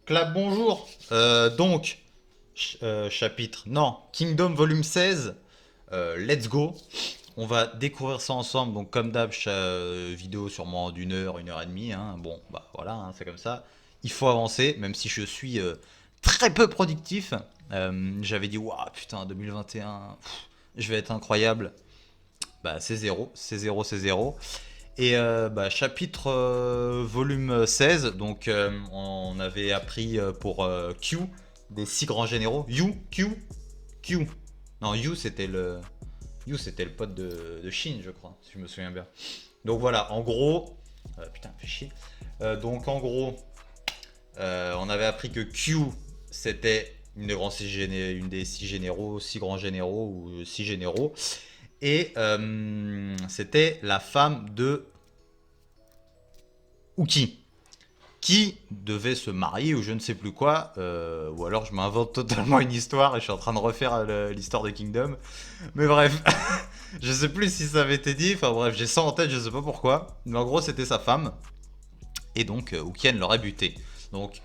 Clap, bonjour. Chapitre, non, Kingdom volume 16. Let's go. On va découvrir ça ensemble. Donc, comme d'hab, vidéo sûrement d'une heure et demie, hein. Bon, bah voilà, hein, c'est comme ça. Il faut avancer, même si je suis très peu productif. J'avais dit, waouh, putain, 2021, je vais être incroyable. Bah, c'est zéro, c'est zéro, c'est zéro. Et bah, chapitre volume 16, donc on avait appris pour Q, des six grands généraux. Q. Non, Yu c'était le pote de Shin, je crois, si je me souviens bien. Donc voilà, en gros, putain, fait chier. Donc en gros, on avait appris que Q, c'était une des six généraux, six grands généraux ou six généraux. Et c'était la femme de Uki, qui devait se marier ou je ne sais plus quoi, ou alors je m'invente totalement une histoire et je suis en train de refaire l'histoire de Kingdom. Mais bref, je sais plus si ça avait été dit, enfin bref, j'ai ça en tête, je sais pas pourquoi, mais en gros c'était sa femme, et donc Uken l'aurait buté. Donc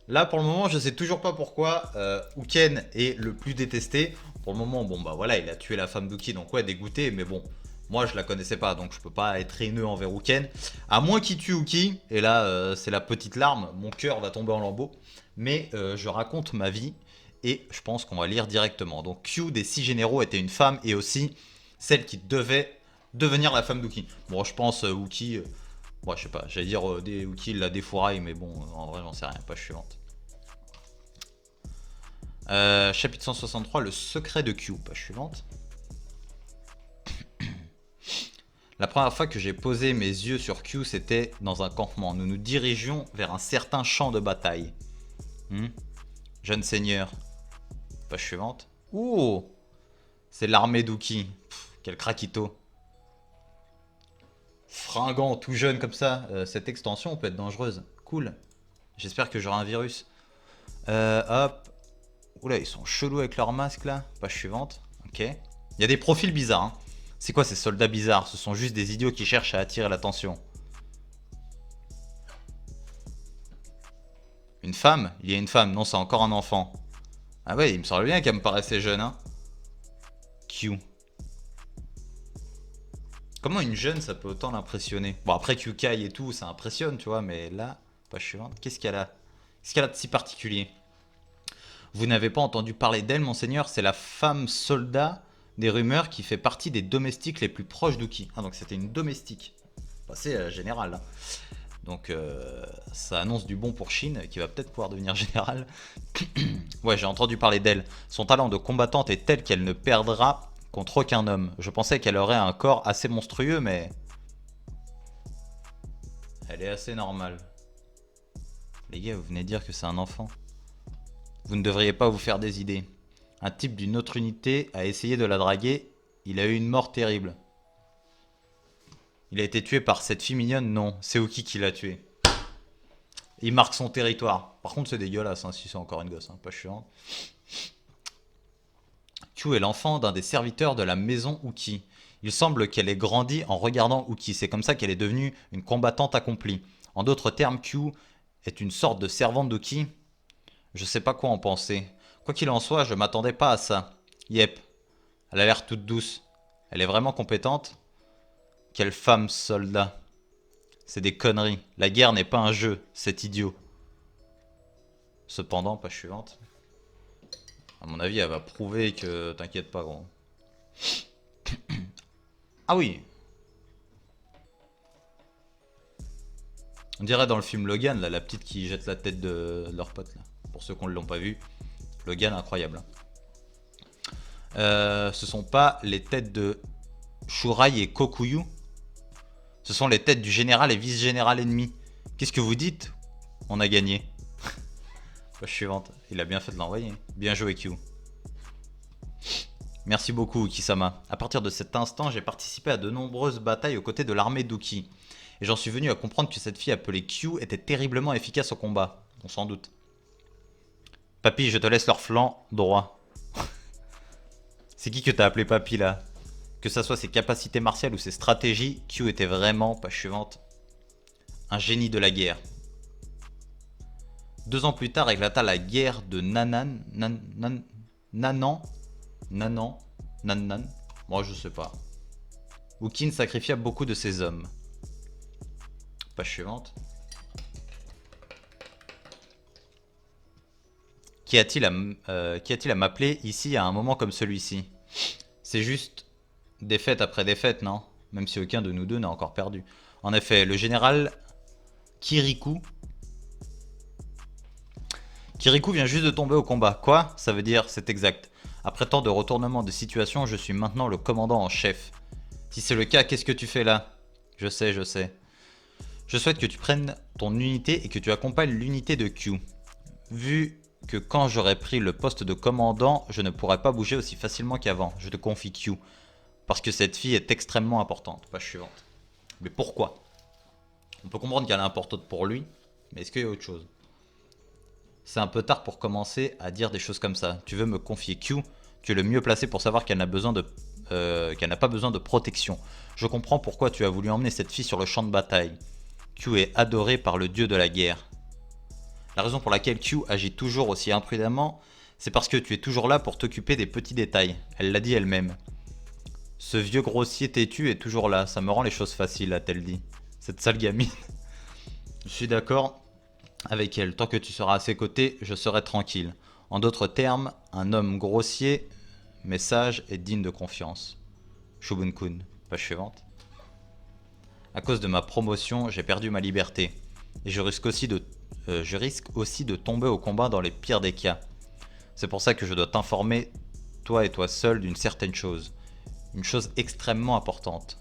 là pour le moment je sais toujours pas pourquoi Uken est le plus détesté. Pour le moment, bon bah voilà, il a tué la femme d'Uki, donc ouais, dégoûté, mais bon, moi je la connaissais pas, donc je peux pas être haineux envers Uken. À moins qu'il tue Uki, et là c'est la petite larme, mon cœur va tomber en lambeaux. Mais je raconte ma vie, et je pense qu'on va lire directement. Donc Q des six généraux était une femme, et aussi celle qui devait devenir la femme d'Uki. Bon, je pense Uki, ouais, je sais pas, j'allais dire Uki il la défouraille, mais bon, en vrai j'en sais rien, page suivante. Chapitre 163, le secret de Q, page suivante. La première fois que j'ai posé mes yeux sur Q, c'était dans un campement. Nous nous dirigions vers un certain champ de bataille. Jeune seigneur. Page suivante. Ouh, c'est l'armée d'Uki. Quel craquito. Fringant, tout jeune comme ça. Cette extension peut être dangereuse. Cool. J'espère que j'aurai un virus. Hop. Oula, ils sont chelous avec leur masque là. Page suivante. Ok. Il y a des profils bizarres. Hein. C'est quoi ces soldats bizarres? Ce sont juste des idiots qui cherchent à attirer l'attention. Une femme? Il y a une femme. Non, c'est encore un enfant. Ah ouais, il me semble bien qu'elle me paraissait jeune, hein. Q. Comment une jeune, ça peut autant l'impressionner? Bon, après QKai et tout, ça impressionne, tu vois, mais là, page suivante, qu'est-ce qu'elle a? Qu'est-ce qu'elle a de si particulier? Vous n'avez pas entendu parler d'elle, monseigneur? C'est la femme soldat des rumeurs qui fait partie des domestiques les plus proches d'Uki. Ah, donc c'était une domestique. Bah, c'est général, là. Donc ça annonce du bon pour Shin, qui va peut-être pouvoir devenir général. Ouais, j'ai entendu parler d'elle. Son talent de combattante est tel qu'elle ne perdra contre aucun homme. Je pensais qu'elle aurait un corps assez monstrueux, mais elle est assez normale. Les gars, vous venez de dire que c'est un enfant. Vous ne devriez pas vous faire des idées. Un type d'une autre unité a essayé de la draguer. Il a eu une mort terrible. Il a été tué par cette fille mignonne? Non, c'est Uki qui l'a tué. Il marque son territoire. Par contre, c'est dégueulasse, hein, si c'est encore une gosse. Hein, pas chiant. Q est l'enfant d'un des serviteurs de la maison Uki. Il semble qu'elle ait grandi en regardant Uki. C'est comme ça qu'elle est devenue une combattante accomplie. En d'autres termes, Q est une sorte de servante d'Uki. Je sais pas quoi en penser. Quoi qu'il en soit, je m'attendais pas à ça. Yep. Elle a l'air toute douce. Elle est vraiment compétente. Quelle femme soldat. C'est des conneries. La guerre n'est pas un jeu. C'est idiot. Cependant, page suivante. À mon avis, elle va prouver que... T'inquiète pas, gros. Ah oui. On dirait dans le film Logan, là, la petite qui jette la tête de leur pote, là. Pour ceux qui ne l'ont pas vu. Logan, incroyable. Ce sont pas les têtes de Shurai et Kokuyu. Ce sont les têtes du général et vice-général ennemi. Qu'est-ce que vous dites? On a gagné. Page suivante. Il a bien fait de l'envoyer. Bien joué, Q. Merci beaucoup, Kisama. À partir de cet instant, j'ai participé à de nombreuses batailles aux côtés de l'armée d'Uki. Et j'en suis venu à comprendre que cette fille appelée Q était terriblement efficace au combat. On s'en doute. Papy, je te laisse leur flanc droit. C'est qui que t'as appelé Papy, là? Que ça soit ses capacités martiales ou ses stratégies, Q était vraiment, page suivante, un génie de la guerre. 2 ans plus tard éclata la guerre de Nanan. Moi je sais pas. Où Qin sacrifia beaucoup de ses hommes. Page suivante. Qu'y a-t-il à m'appeler ici à un moment comme celui-ci? C'est juste défaite après défaite, non? Même si aucun de nous deux n'a encore perdu. En effet, le général Kirikou vient juste de tomber au combat. Quoi? Ça veut dire, c'est exact. Après tant de retournements de situation, je suis maintenant le commandant en chef. Si c'est le cas, qu'est-ce que tu fais là? Je sais, je sais. Je souhaite que tu prennes ton unité et que tu accompagnes l'unité de Q. Vu que quand j'aurai pris le poste de commandant, je ne pourrai pas bouger aussi facilement qu'avant. Je te confie Q. Parce que cette fille est extrêmement importante. Page suivante. Mais pourquoi? On peut comprendre qu'elle est importante pour lui, mais est-ce qu'il y a autre chose? C'est un peu tard pour commencer à dire des choses comme ça. Tu veux me confier Q? Tu es le mieux placé pour savoir qu'elle n'a pas besoin de protection. Je comprends pourquoi tu as voulu emmener cette fille sur le champ de bataille. Q est adoré par le dieu de la guerre. La raison pour laquelle Q agit toujours aussi imprudemment, c'est parce que tu es toujours là pour t'occuper des petits détails. Elle l'a dit elle-même. Ce vieux grossier têtu est toujours là, ça me rend les choses faciles, a-t-elle dit. Cette sale gamine. Je suis d'accord avec elle, tant que tu seras à ses côtés, je serai tranquille. En d'autres termes, un homme grossier, mais sage et digne de confiance. Shubun-kun, page suivante. À cause de ma promotion, j'ai perdu ma liberté. Et je risque aussi de tomber au combat dans les pires des cas. C'est pour ça que je dois t'informer, toi et toi seul, d'une certaine chose. Une chose extrêmement importante.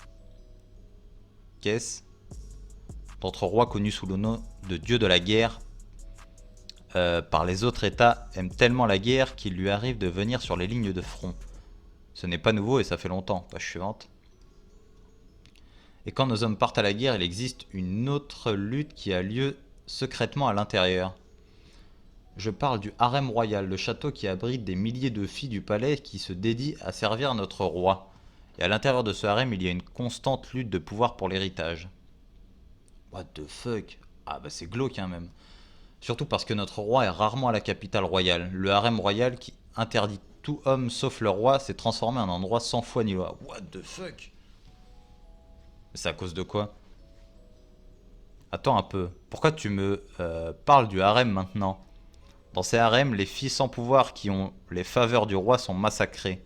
Qu'est-ce? Notre roi connu sous le nom de dieu de la guerre par les autres états aime tellement la guerre qu'il lui arrive de venir sur les lignes de front. Ce n'est pas nouveau et ça fait longtemps. Page suivante. Et quand nos hommes partent à la guerre, il existe une autre lutte qui a lieu secrètement à l'intérieur. Je parle du harem royal, le château qui abrite des milliers de filles du palais qui se dédient à servir notre roi. Et à l'intérieur de ce harem, il y a une constante lutte de pouvoir pour l'héritage. What the fuck? Ah bah c'est glauque hein, même. Surtout parce que notre roi est rarement à la capitale royale. Le harem royal qui interdit tout homme sauf le roi s'est transformé en un endroit sans foi ni loi. What the fuck? C'est à cause de quoi? Attends un peu. Pourquoi tu me parles du harem maintenant? Dans ces harems, les filles sans pouvoir qui ont les faveurs du roi sont massacrées.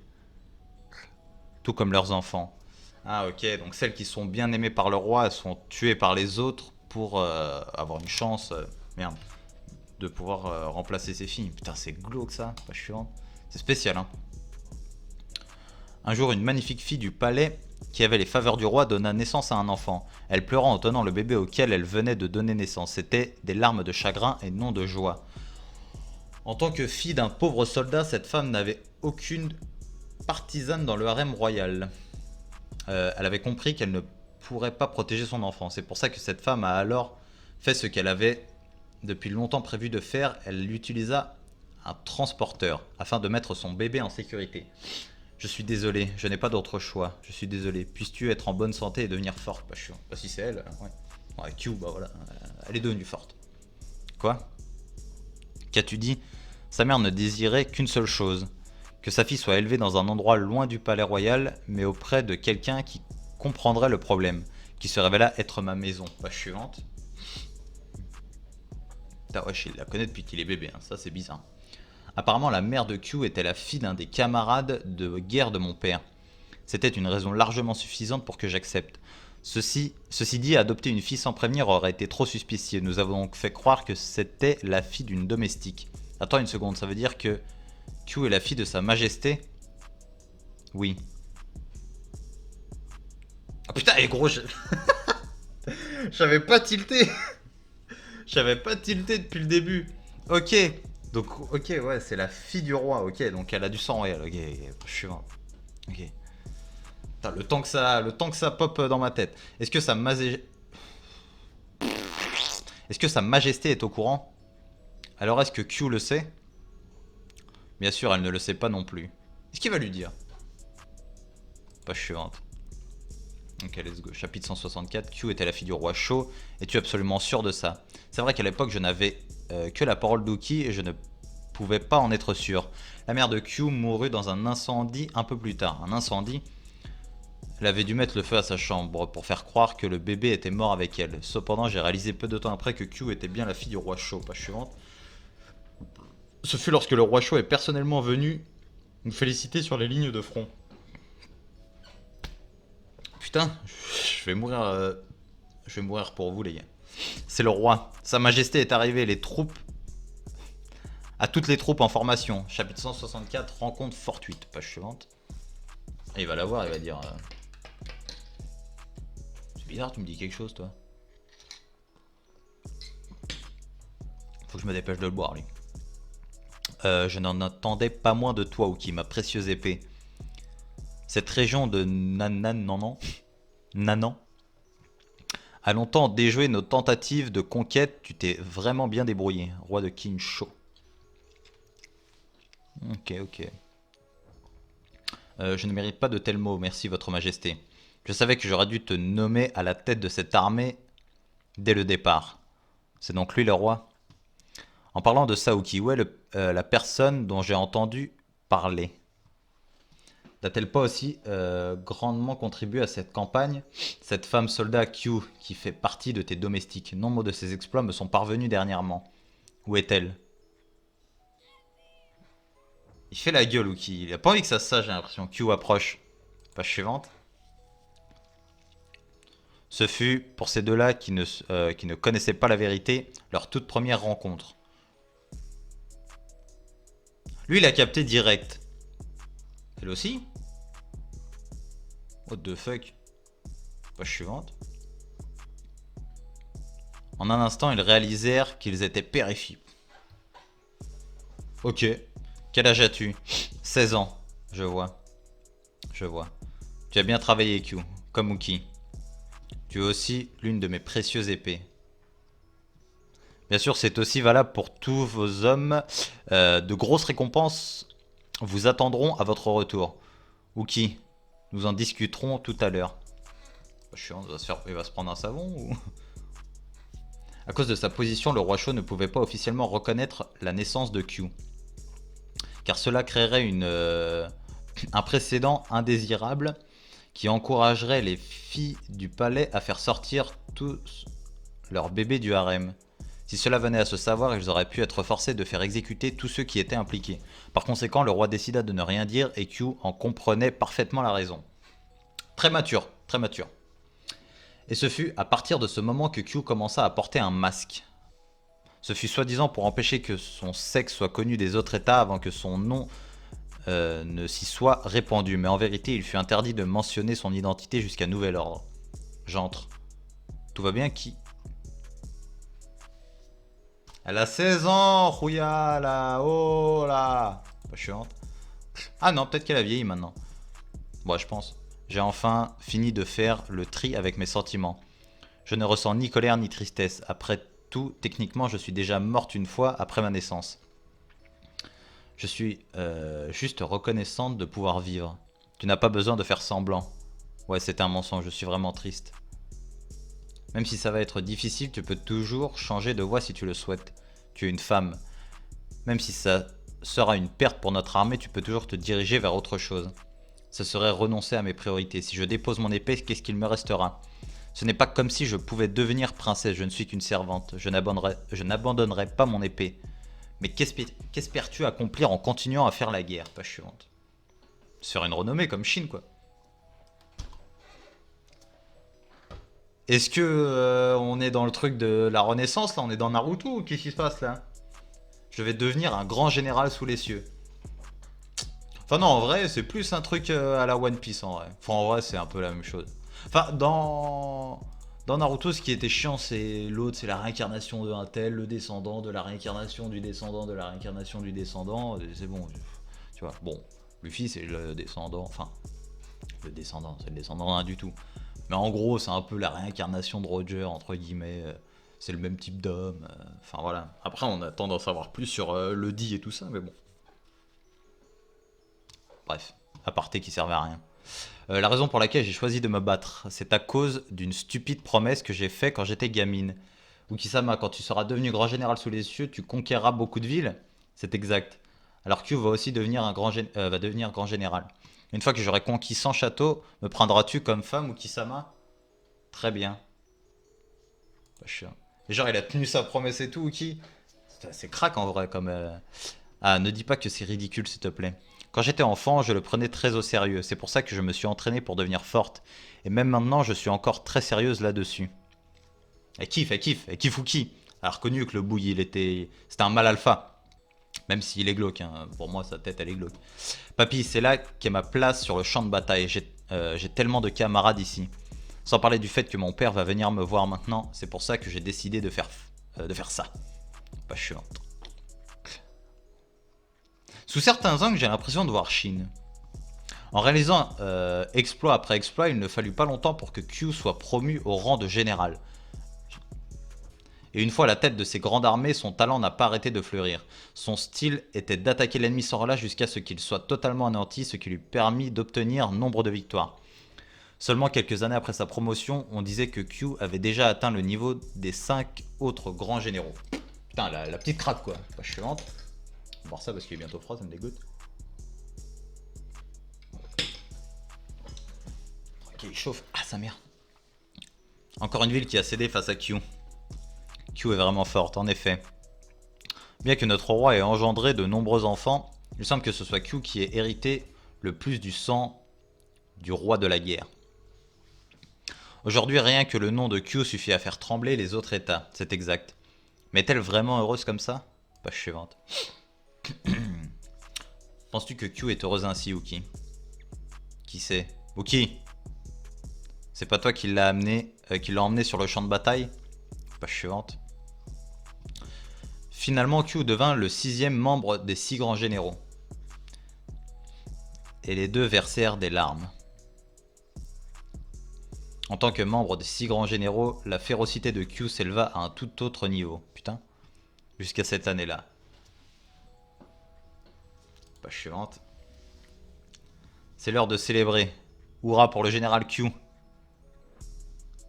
Tout comme leurs enfants. Ah ok, donc celles qui sont bien aimées par le roi, elles sont tuées par les autres pour avoir une chance, merde, de pouvoir remplacer ces filles. Putain, c'est glauque ça, pas chiant. C'est spécial, hein. Un jour, une magnifique fille du palais, qui avait les faveurs du roi, donna naissance à un enfant. Elle pleura en tenant le bébé auquel elle venait de donner naissance. C'était des larmes de chagrin et non de joie. En tant que fille d'un pauvre soldat, cette femme n'avait aucune partisane dans le harem royal. Elle avait compris qu'elle ne pourrait pas protéger son enfant. C'est pour ça que cette femme a alors fait ce qu'elle avait depuis longtemps prévu de faire. Elle utilisa un transporteur afin de mettre son bébé en sécurité. Je suis désolé, je n'ai pas d'autre choix. Je suis désolé. Puisses-tu être en bonne santé et devenir forte? Bah, bah si c'est elle, ouais. Ouais, Q, bah voilà, elle est devenue forte. Quoi? Qu'as-tu dit? Sa mère ne désirait qu'une seule chose, que sa fille soit élevée dans un endroit loin du palais royal, mais auprès de quelqu'un qui comprendrait le problème, qui se révéla être ma maison. Page suivante. Putain, wesh, il la connaît depuis qu'il est bébé, hein. Ça c'est bizarre. Apparemment, la mère de Q était la fille d'un des camarades de guerre de mon père. C'était une raison largement suffisante pour que j'accepte. Ceci dit, adopter une fille sans prévenir aurait été trop suspicieux. Nous avons donc fait croire que c'était la fille d'une domestique. Attends une seconde, ça veut dire que Q est la fille de sa majesté? Oui. Oh putain, et gros, j'avais pas tilté. J'avais pas tilté depuis le début. Ok. Donc, ok, ouais, c'est la fille du roi. Ok, donc elle a du sang royal. Ok, je suis mort. Ok. Putain, le temps que ça pop dans ma tête. Est-ce que sa majesté est au courant? Alors est-ce que Q le sait? Bien sûr, elle ne le sait pas non plus. Qu'est-ce qu'il va lui dire? Page suivante. Ok, let's go. Chapitre 164. Q était la fille du roi Sho. Es-tu absolument sûr de ça? C'est vrai qu'à l'époque, je n'avais que la parole d'Uki et je ne pouvais pas en être sûr. La mère de Q mourut dans un incendie un peu plus tard. Un incendie? Elle avait dû mettre le feu à sa chambre pour faire croire que le bébé était mort avec elle. Cependant, j'ai réalisé peu de temps après que Q était bien la fille du roi Sho. Page suivante. Ce fut lorsque le roi Sho est personnellement venu nous féliciter sur les lignes de front. Putain, je vais mourir pour vous les gars. C'est le roi. Sa majesté est arrivée, les troupes à toutes les troupes en formation. Chapitre 164, rencontre fortuite. Page suivante. Et il va la voir, il va dire c'est bizarre, tu me dis quelque chose toi. Faut que je me dépêche de le boire lui. Je n'en attendais pas moins de toi, Uki, ma précieuse épée. Cette région de Nanan a longtemps déjoué nos tentatives de conquête. Tu t'es vraiment bien débrouillé, roi de Kinsho. Ok, ok. Je ne mérite pas de tels mots, merci votre majesté. Je savais que j'aurais dû te nommer à la tête de cette armée dès le départ. C'est donc lui le roi? En parlant de Saoki, où est la personne dont j'ai entendu parler? N'a-t-elle pas aussi grandement contribué à cette campagne? Cette femme soldat Q qui fait partie de tes domestiques. Nombre de ses exploits me sont parvenus dernièrement. Où est-elle? Il fait la gueule ou qui? Il a pas envie que ça se sache, j'ai l'impression. Q approche. Page suivante. Ce fut, pour ces deux-là qui ne connaissaient pas la vérité, leur toute première rencontre. Lui, il a capté direct. Elle aussi? What the fuck? Page suivante. En un instant, ils réalisèrent qu'ils étaient périfiés. Ok. Quel âge as-tu? 16 ans. Je vois. Je vois. Tu as bien travaillé, Q. Comme Uki. Tu es aussi l'une de mes précieuses épées. Bien sûr, c'est aussi valable pour tous vos hommes. De grosses récompenses vous attendront à votre retour. Uki, nous en discuterons tout à l'heure. Il va se prendre un savon ou... À cause de sa position, le roi Sho ne pouvait pas officiellement reconnaître la naissance de Q. Car cela créerait un précédent indésirable qui encouragerait les filles du palais à faire sortir tous leurs bébés du harem. Si cela venait à se savoir, ils auraient pu être forcés de faire exécuter tous ceux qui étaient impliqués. Par conséquent, le roi décida de ne rien dire et Q en comprenait parfaitement la raison. Très mature, très mature. Et ce fut à partir de ce moment que Q commença à porter un masque. Ce fut soi-disant pour empêcher que son sexe soit connu des autres états avant que son nom ne s'y soit répandu. Mais en vérité, il fut interdit de mentionner son identité jusqu'à nouvel ordre. J'entre. Tout va bien, qui? Elle a 16 ans, Rouya, là, oh là. Pas chiante. Ah non, peut-être qu'elle a vieilli maintenant. Bon, je pense. J'ai enfin fini de faire le tri avec mes sentiments. Je ne ressens ni colère ni tristesse. Après tout, techniquement, je suis déjà morte une fois après ma naissance. Je suis juste reconnaissante de pouvoir vivre. Tu n'as pas besoin de faire semblant. Ouais, c'est un mensonge, je suis vraiment triste. Même si ça va être difficile, tu peux toujours changer de voie si tu le souhaites. Tu es une femme. Même si ça sera une perte pour notre armée, tu peux toujours te diriger vers autre chose. Ce serait renoncer à mes priorités. Si je dépose mon épée, qu'est-ce qu'il me restera? Ce n'est pas comme si je pouvais devenir princesse, je ne suis qu'une servante. Je n'abandonnerai pas mon épée. Mais qu'espères-tu accomplir en continuant à faire la guerre? Page suivante. Se faire une renommée comme Chine, quoi. Est-ce que on est dans le truc de la Renaissance, là? On est dans Naruto ou qu'est-ce qui se passe, là? Je vais devenir un grand général sous les cieux. Enfin non, en vrai, c'est plus un truc à la One Piece, en vrai. Enfin, en vrai, c'est un peu la même chose. Enfin, dans Naruto, ce qui était chiant, c'est l'autre, c'est la réincarnation de un tel, le descendant, de la réincarnation du descendant, de la réincarnation du descendant. C'est bon, tu vois. Bon, Luffy, c'est le descendant, enfin, le descendant, c'est le descendant d'un du tout. Mais en gros, c'est un peu la réincarnation de Roger, entre guillemets. C'est le même type d'homme. Enfin voilà. Après, on a tendance à voir plus sur le dit et tout ça, mais bon. Bref, aparté qui servait à rien. La raison pour laquelle j'ai choisi de me battre, c'est à cause d'une stupide promesse que j'ai faite quand j'étais gamine. Ukisama, quand tu seras devenu grand général sous les cieux, tu conquéras beaucoup de villes. C'est exact. Alors Q va aussi devenir va devenir grand général. Une fois que j'aurai conquis 100 châteaux, me prendras-tu comme femme, Ukisama? Très bien. Pas chiant. Et genre, il a tenu sa promesse et tout, Uki. C'est crack en vrai, comme. Ah, ne dis pas que c'est ridicule, s'il te plaît. Quand j'étais enfant, je le prenais très au sérieux. C'est pour ça que je me suis entraînée pour devenir forte. Et même maintenant, je suis encore très sérieuse là-dessus. Elle kiffe Uki. Elle a reconnu que le bouille, c'était un mal alpha. Même s'il est glauque, hein. Pour moi, sa tête, elle est glauque. Papy, c'est là qu'est ma place sur le champ de bataille. J'ai tellement de camarades ici. Sans parler du fait que mon père va venir me voir maintenant, c'est pour ça que j'ai décidé de faire ça. Pas chiant. Sous certains angles, j'ai l'impression de voir Shin. En réalisant exploit après exploit, il ne fallut pas longtemps pour que Q soit promu au rang de général. Et une fois à la tête de ses grandes armées, son talent n'a pas arrêté de fleurir. Son style était d'attaquer l'ennemi sans relâche jusqu'à ce qu'il soit totalement anéanti, ce qui lui permit d'obtenir nombre de victoires. Seulement quelques années après sa promotion, on disait que Q avait déjà atteint le niveau des 5 autres grands généraux. Putain, la petite craque quoi, pas chiante. On va voir ça parce qu'il est bientôt froid, ça me dégoûte. Ok, il chauffe. Ah, sa mère. Encore une ville qui a cédé face à Q. Q est vraiment forte, en effet. Bien que notre roi ait engendré de nombreux enfants, il semble que ce soit Q qui ait hérité le plus du sang du roi de la guerre. Aujourd'hui, rien que le nom de Q suffit à faire trembler les autres états, c'est exact. Mais est-elle vraiment heureuse comme ça? Pas suivante. Penses-tu que Q est heureuse ainsi, Uki? Qui sait? Uki? C'est pas toi qui l'a emmené sur le champ de bataille? Pas suivante. Finalement, Q devint le 6e membre des 6 grands généraux. Et les deux versèrent des larmes. En tant que membre des 6 grands généraux, la férocité de Q s'éleva à un tout autre niveau. Putain. Jusqu'à cette année-là. Pas suivante. C'est l'heure de célébrer. Hurrah pour le général Q.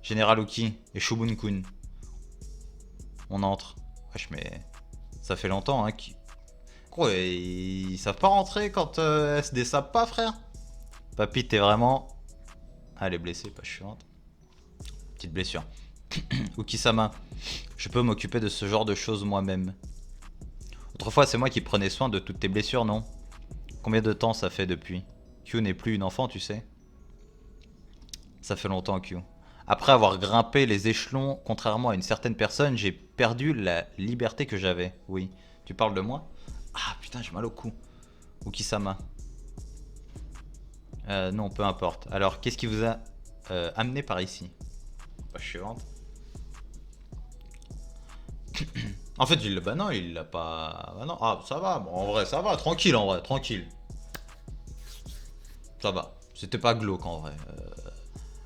Général Uki et Shubun-kun. On entre. Wesh, mais ça fait longtemps, hein. Gros, ils savent pas rentrer quand SD savent pas, frère. Papy, t'es vraiment. Ah, elle est blessée, pas chiante. Petite blessure. Uki-sama, je peux m'occuper de ce genre de choses moi-même. Autrefois, c'est moi qui prenais soin de toutes tes blessures, non? Combien de temps ça fait depuis? Q n'est plus une enfant, tu sais. Ça fait longtemps, Q. Après avoir grimpé les échelons, contrairement à une certaine personne, j'ai perdu la liberté que j'avais. Oui. Tu parles de moi? Ah putain, j'ai mal au cou. Uki-sama. Non, peu importe. Alors, qu'est-ce qui vous a amené par ici? Pas suivante. En fait, bah non, il l'a pas. Bah non. Ah, ça va. Bon, en vrai, ça va. Tranquille, en vrai. Tranquille. Ça va. C'était pas glauque, en vrai.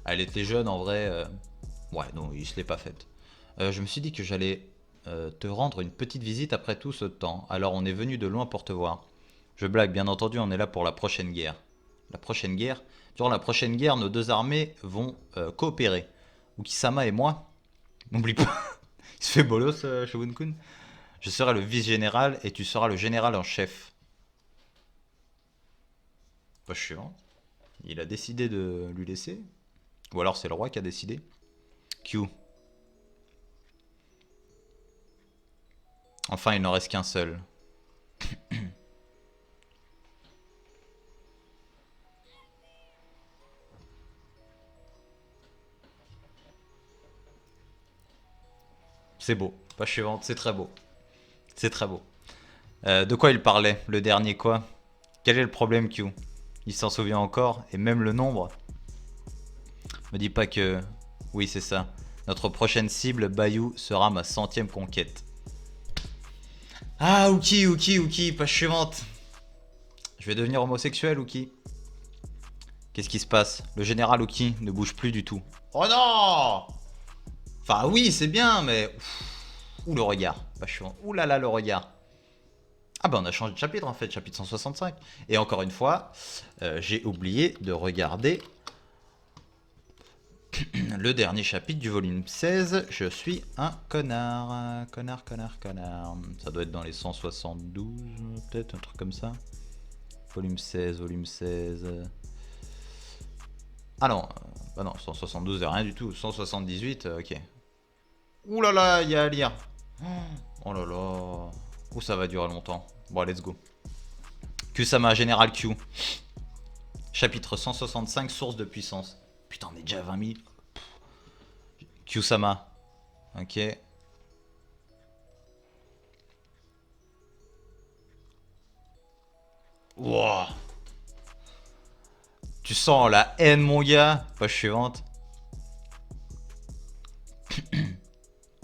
Elle était jeune, en vrai. Ouais, non, il se l'est pas faite. Je me suis dit que j'allais te rendre une petite visite après tout ce temps. Alors, on est venu de loin pour te voir. Je blague, bien entendu, on est là pour la prochaine guerre. La prochaine guerre? Durant la prochaine guerre, nos deux armées vont coopérer. Ukisama et moi. N'oublie pas. Il se fait bolos, Shogun-kun. Je serai le vice-général et tu seras le général en chef. Pas chiant. Il a décidé de lui laisser. Ou alors c'est le roi qui a décidé. Q. Enfin, il n'en reste qu'un seul. C'est beau. Pas suivante, c'est très beau. C'est très beau. De quoi il parlait? Le dernier quoi? Quel est le problème, Q? Il s'en souvient encore? Et même le nombre? Me dis pas que... Oui, c'est ça. Notre prochaine cible, Bayou, sera ma 100e conquête. Ah, Uki, page suivante. Je vais devenir homosexuel, Uki. Qu'est-ce qui se passe? Le général Uki ne bouge plus du tout. Oh non! Enfin, oui, c'est bien, mais... Ouh, le regard. Page suivante. Ouh là là, le regard. Ah bah on a changé de chapitre en fait, chapitre 165. Et encore une fois, j'ai oublié de regarder Le dernier chapitre du volume 16, je suis un connard. Connard, connard, connard. Ça doit être dans les 172, peut-être, un truc comme ça. Volume 16, volume 16. Ah non, bah non, 172, rien du tout. 178, ok. Ouh là là, il y a à lire. Oh là là. Ouh, ça va durer longtemps. Bon, let's go. Kusama Général Q. Chapitre 165, source de puissance. Putain, on est déjà à 20 000. Kusama. Ok. Wow. Tu sens la haine, mon gars. Page suivante.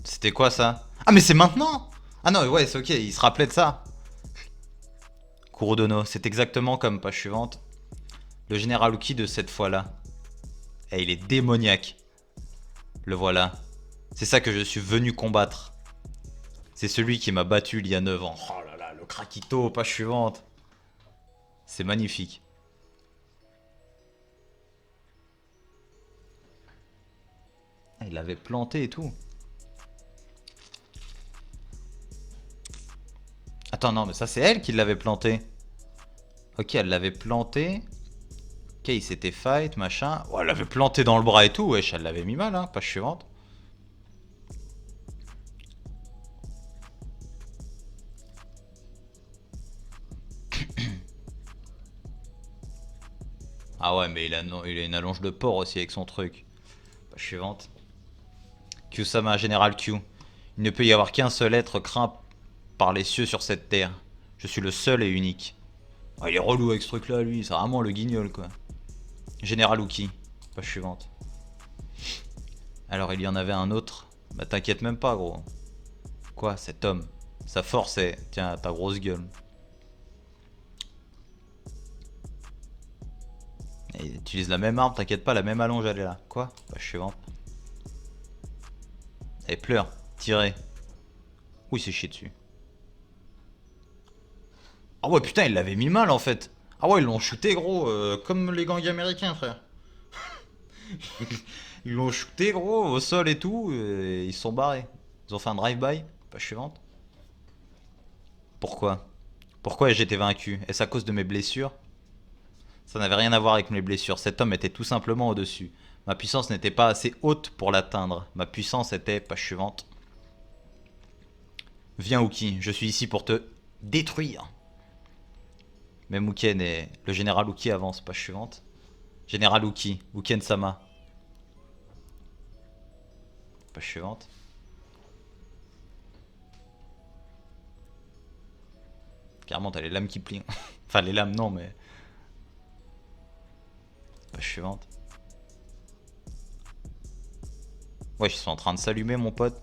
C'était quoi ça? Ah, mais c'est maintenant? Ah non, ouais, c'est ok, il se rappelait de ça. Kurodono, c'est exactement comme page suivante. Le général Uki de cette fois-là. Et il est démoniaque. Le voilà. C'est ça que je suis venu combattre. C'est celui qui m'a battu il y a 9 ans. Oh là là, le Krakito, page suivante. C'est magnifique. Ah, il l'avait planté et tout. Attends, non, mais ça c'est elle qui l'avait planté. Ok, elle l'avait planté. Ok, il s'était fight, machin. Oh, elle l'avait planté dans le bras et tout. Wesh, elle l'avait mis mal, hein. Page suivante. Ah ouais, mais il a une allonge de porc aussi avec son truc. Page suivante. Q-sama, Général Q. Il ne peut y avoir qu'un seul être craint par les cieux sur cette terre. Je suis le seul et unique. Oh, il est relou avec ce truc-là, lui. C'est vraiment le guignol, quoi. Général Uki. Page suivante. Alors, il y en avait un autre. Bah, t'inquiète même pas, gros. Quoi, cet homme? Sa force est... Tiens, ta grosse gueule. Et il utilise la même arme, t'inquiète pas, la même allonge, elle est là. Quoi? Page suivante. Et pleure. Tirez. Oui, c'est chié dessus. Ah ouais, putain, il l'avait mis mal, en fait. Ah ouais, ils l'ont shooté, gros, comme les gangs américains, frère. Ils l'ont shooté, gros, au sol et tout, et ils se sont barrés. Ils ont fait un drive-by. Page suivante. Pourquoi? Pourquoi ai-je été vaincu? Est-ce à cause de mes blessures? Ça n'avait rien à voir avec mes blessures. Cet homme était tout simplement au-dessus. Ma puissance n'était pas assez haute pour l'atteindre. Ma puissance était... Page suivante. Viens, Uki, je suis ici pour te détruire. Même Uken et le général Uki avance. Page suivante. Général Uki, Uken-sama. Page suivante. Carrément, t'as les lames qui plient. Enfin, les lames, non, mais... Page suivante. Ouais, ils sont en train de s'allumer, mon pote.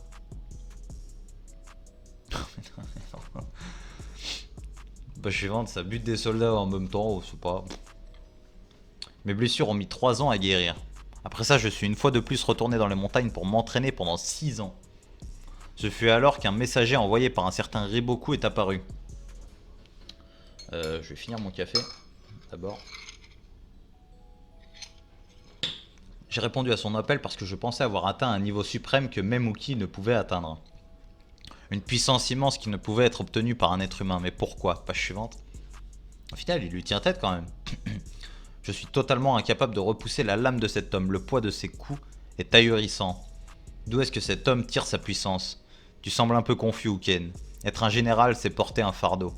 Page suivante, ça bute des soldats en même temps, oh, c'est pas... Mes blessures ont mis 3 ans à guérir. Après ça, je suis une fois de plus retourné dans les montagnes pour m'entraîner pendant 6 ans. Ce fut alors qu'un messager envoyé par un certain Riboku est apparu. Je vais finir mon café, d'abord. J'ai répondu à son appel parce que je pensais avoir atteint un niveau suprême que même Uki ne pouvait atteindre. Une puissance immense qui ne pouvait être obtenue par un être humain. Mais pourquoi? Page suivante. Au final, il lui tient tête quand même. Je suis totalement incapable de repousser la lame de cet homme. Le poids de ses coups est ahurissant. D'où est-ce que cet homme tire sa puissance? Tu sembles un peu confus, Uken. Être un général, c'est porter un fardeau.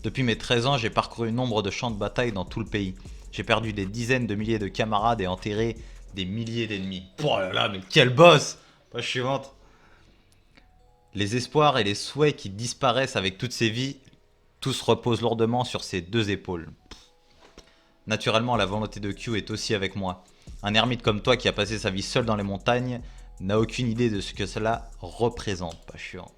Depuis mes 13 ans, j'ai parcouru nombre de champs de bataille dans tout le pays. J'ai perdu des dizaines de milliers de camarades et enterré des milliers d'ennemis. Oh là là, mais quel boss! Page suivante. Les espoirs et les souhaits qui disparaissent avec toutes ces vies, tous reposent lourdement sur ses 2 épaules. Naturellement, la volonté de Q est aussi avec moi. Un ermite comme toi qui a passé sa vie seul dans les montagnes n'a aucune idée de ce que cela représente. Page suivante.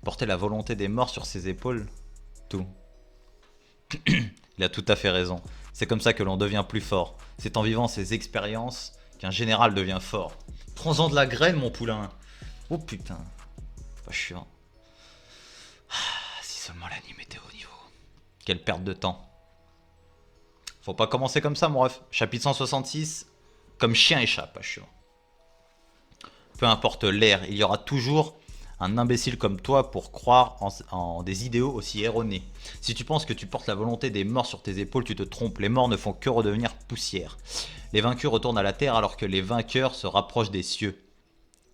Porter la volonté des morts sur ses épaules, tout. Il a tout à fait raison. C'est comme ça que l'on devient plus fort. C'est en vivant ces expériences qu'un général devient fort. Prends-en de la graine, mon poulain. Oh putain. Pas chiant. Ah, si seulement l'anime était au niveau. Quelle perte de temps. Faut pas commencer comme ça, mon ref. Chapitre 166, comme chien et chat, page suivante. Peu importe l'ère, il y aura toujours un imbécile comme toi pour croire en des idéaux aussi erronés. Si tu penses que tu portes la volonté des morts sur tes épaules, tu te trompes. Les morts ne font que redevenir poussière. Les vaincus retournent à la terre alors que les vainqueurs se rapprochent des cieux.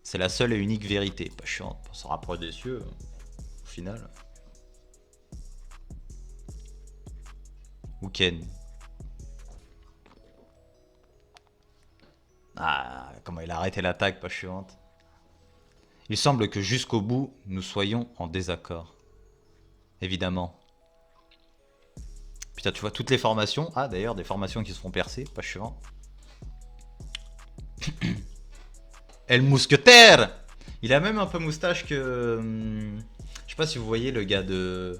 C'est la seule et unique vérité. Page suivante. On se rapproche des cieux, au final. Ou Ken. Ah, comment il a arrêté l'attaque, page suivante. Il semble que jusqu'au bout, nous soyons en désaccord. Évidemment. Putain, tu vois toutes les formations. Ah, d'ailleurs, des formations qui se font percer, page suivante. El Mousquetaire. Il a même un peu moustache que... je sais pas si vous voyez le gars de...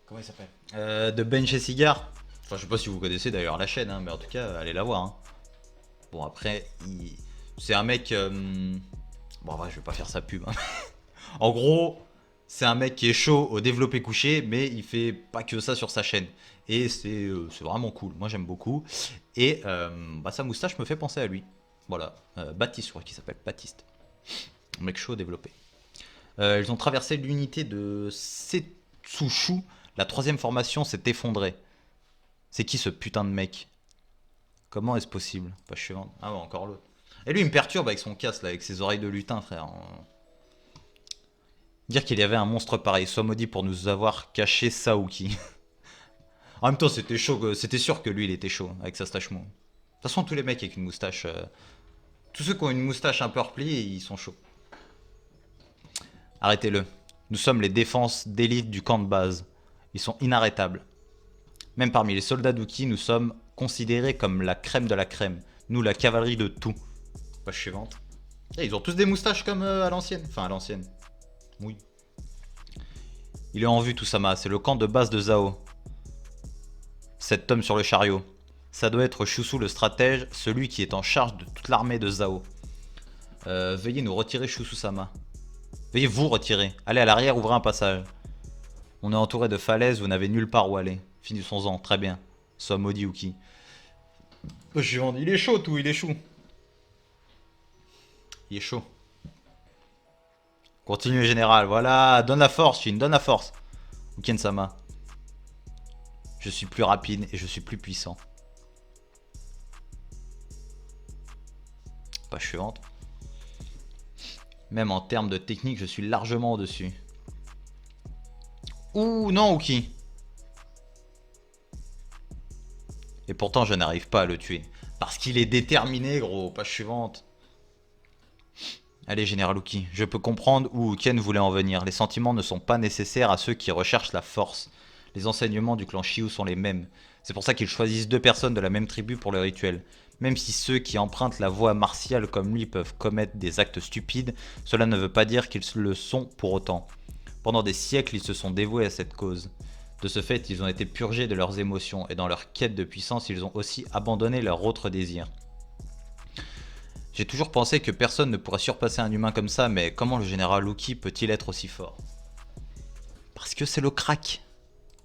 Comment il s'appelle de Ben chez Cigar. Enfin, je sais pas si vous connaissez d'ailleurs la chaîne, hein, mais en tout cas, allez la voir. Hein. Bon, après, c'est un mec... Bon, en vrai, je vais pas faire sa pub. Hein. En gros, c'est un mec qui est chaud au développé couché, mais il fait pas que ça sur sa chaîne. Et c'est vraiment cool. Moi, j'aime beaucoup. Et bah, sa moustache me fait penser à lui. Voilà. Baptiste, je crois qu'il s'appelle Baptiste. Un mec chaud développé. Ils ont traversé l'unité de Setsushu. La troisième formation s'est effondrée. C'est qui ce putain de mec? Comment est-ce possible? Pas suivante. Ah ouais, encore l'autre. Et lui, il me perturbe avec son casque, là, avec ses oreilles de lutin, frère. Dire qu'il y avait un monstre pareil, soit maudit pour nous avoir caché Saouki. En même temps, c'était chaud, c'était sûr que lui, il était chaud, avec sa stache mou. De toute façon, tous les mecs avec une moustache... tous ceux qui ont une moustache un peu repliée, ils sont chauds. Arrêtez-le. Nous sommes les défenses d'élite du camp de base. Ils sont inarrêtables. Même parmi les soldats d'Uki, nous sommes considérés comme la crème de la crème. Nous, la cavalerie de tout. Page suivante. Et ils ont tous des moustaches comme à l'ancienne. Enfin, à l'ancienne. Oui. Il est en vue, Tusama. C'est le camp de base de Zao. Cet homme sur le chariot. Ça doit être Shusu le stratège, celui qui est en charge de toute l'armée de Zao. Veuillez nous retirer, Shusu-sama. Veuillez vous retirer. Allez à l'arrière, ouvrez un passage. On est entouré de falaises, vous n'avez nulle part où aller. Finissons-en, très bien. Sois maudit ou qui. Il est chaud tout, il est chaud. Il est chaud. Continue général, voilà, donne la force, Shin, donne la force. Uken-sama. Je suis plus rapide et je suis plus puissant. Page suivante. Même en termes de technique, je suis largement au-dessus. Ouh, non, Uki. Et pourtant, je n'arrive pas à le tuer. Parce qu'il est déterminé, gros. Page suivante. Allez, Général Uki, je peux comprendre où Ken voulait en venir. Les sentiments ne sont pas nécessaires à ceux qui recherchent la force. Les enseignements du clan Shiu sont les mêmes. C'est pour ça qu'ils choisissent deux personnes de la même tribu pour le rituel. Même si ceux qui empruntent la voie martiale comme lui peuvent commettre des actes stupides, cela ne veut pas dire qu'ils le sont pour autant. Pendant des siècles, ils se sont dévoués à cette cause. De ce fait, ils ont été purgés de leurs émotions, et dans leur quête de puissance, ils ont aussi abandonné leurs autres désirs. J'ai toujours pensé que personne ne pourrait surpasser un humain comme ça, mais comment le général Uki peut-il être aussi fort? Parce que c'est le crack.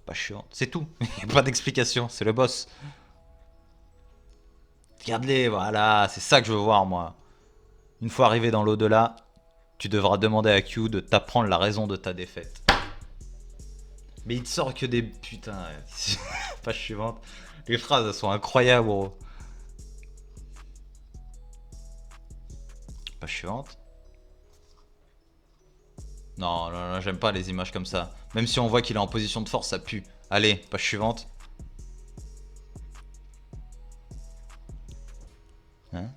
Pas chiant, c'est tout. Il n'y a pas d'explication, c'est le boss. Regarde-les, voilà, c'est ça que je veux voir moi. Une fois arrivé dans l'au-delà, tu devras demander à Q de t'apprendre la raison de ta défaite. Mais il te sort que des... Putain, page suivante. Les phrases, elles sont incroyables, gros. Page suivante. Non, non, non, j'aime pas les images comme ça. Même si on voit qu'il est en position de force, ça pue. Allez, page suivante. Hein?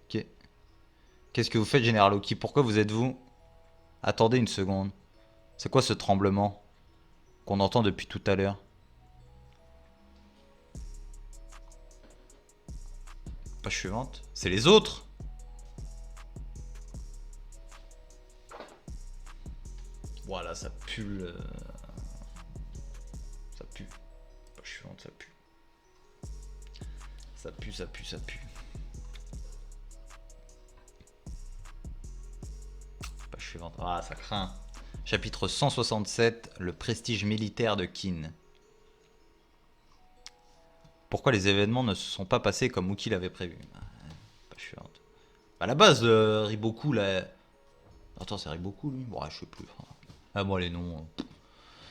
Ok. Qu'est-ce que vous faites, Général Oki? Pourquoi vous êtes-vous? Attendez une seconde. C'est quoi ce tremblement qu'on entend depuis tout à l'heure? Page suivante. C'est les autres. Voilà, ça pue le... Ça pue. Page suivante, ça pue. Ça pue, ça pue, ça pue. Page suivante. Ah, ça craint. Chapitre 167, le prestige militaire de Qin. Pourquoi les événements ne se sont pas passés comme Wookie l'avait prévu? Pas chiante. À la base, Riboku, là... Attends, c'est Riboku, lui? Bon, je sais plus. Ah, moi, les noms...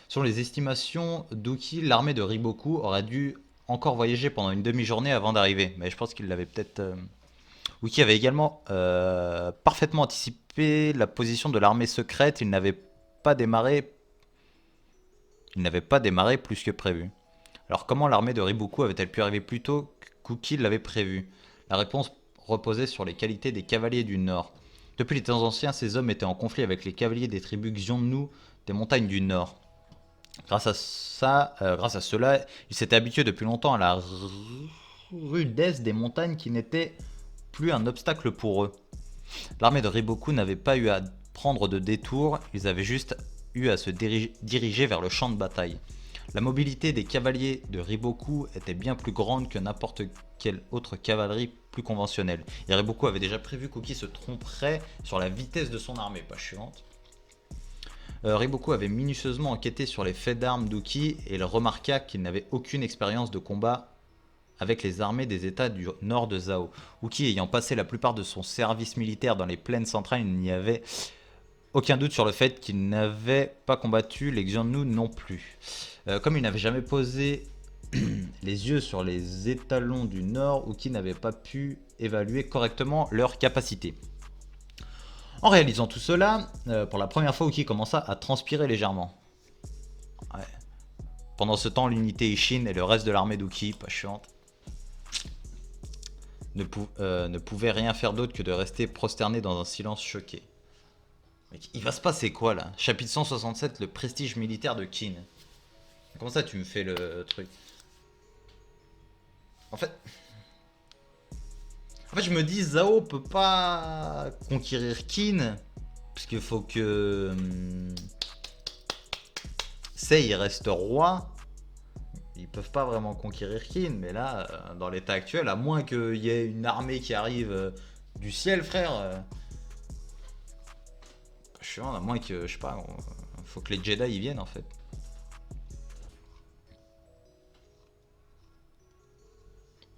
Selon les estimations d'Uki, l'armée de Riboku aurait dû encore voyager pendant une demi-journée avant d'arriver. Mais je pense qu'il l'avait peut-être... Uki avait également parfaitement anticipé la position de l'armée secrète. Pas démarré... Il n'avait pas démarré plus que prévu. Alors comment l'armée de Riboku avait-elle pu arriver plus tôt qu'Uki l'avait prévu? La réponse reposait sur les qualités des cavaliers du Nord. Depuis les temps anciens, ces hommes étaient en conflit avec les cavaliers des tribus Xiongnu des montagnes du Nord. Grâce à cela, ils s'étaient habitués depuis longtemps à la rudesse des montagnes qui n'était plus un obstacle pour eux. L'armée de Riboku n'avait pas eu à prendre de détour, ils avaient juste eu à se diriger vers le champ de bataille. La mobilité des cavaliers de Riboku était bien plus grande que n'importe quelle autre cavalerie plus conventionnelle. Et Riboku avait déjà prévu qu'Uki se tromperait sur la vitesse de son armée, pas chiante. Riboku avait minutieusement enquêté sur les faits d'armes d'Uki et il remarqua qu'il n'avait aucune expérience de combat avec les armées des états du nord de Zhao. Uki ayant passé la plupart de son service militaire dans les plaines centrales, il n'y avait aucun doute sur le fait qu'il n'avait pas combattu les Xiongnu non plus. Comme il n'avait jamais posé les yeux sur les étalons du nord, Uki n'avait pas pu évaluer correctement leurs capacités. En réalisant tout cela, pour la première fois, Uki commença à transpirer légèrement. Ouais. Pendant ce temps, l'unité Ishin et le reste de l'armée d'Uki, pas chiante, ne pouvaient rien faire d'autre que de rester prosternés dans un silence choqué. Mais il va se passer quoi là? Chapitre 167, le prestige militaire de Qin. Comment ça tu me fais le truc? En fait, je me dis Zhao peut pas conquérir Qin parce qu'il faut que Sei reste roi. Ils peuvent pas vraiment conquérir Qin, mais là, dans l'état actuel, à moins qu'il y ait une armée qui arrive du ciel, frère. Je suis à moins que, je sais pas, faut que les Jedi y viennent en fait.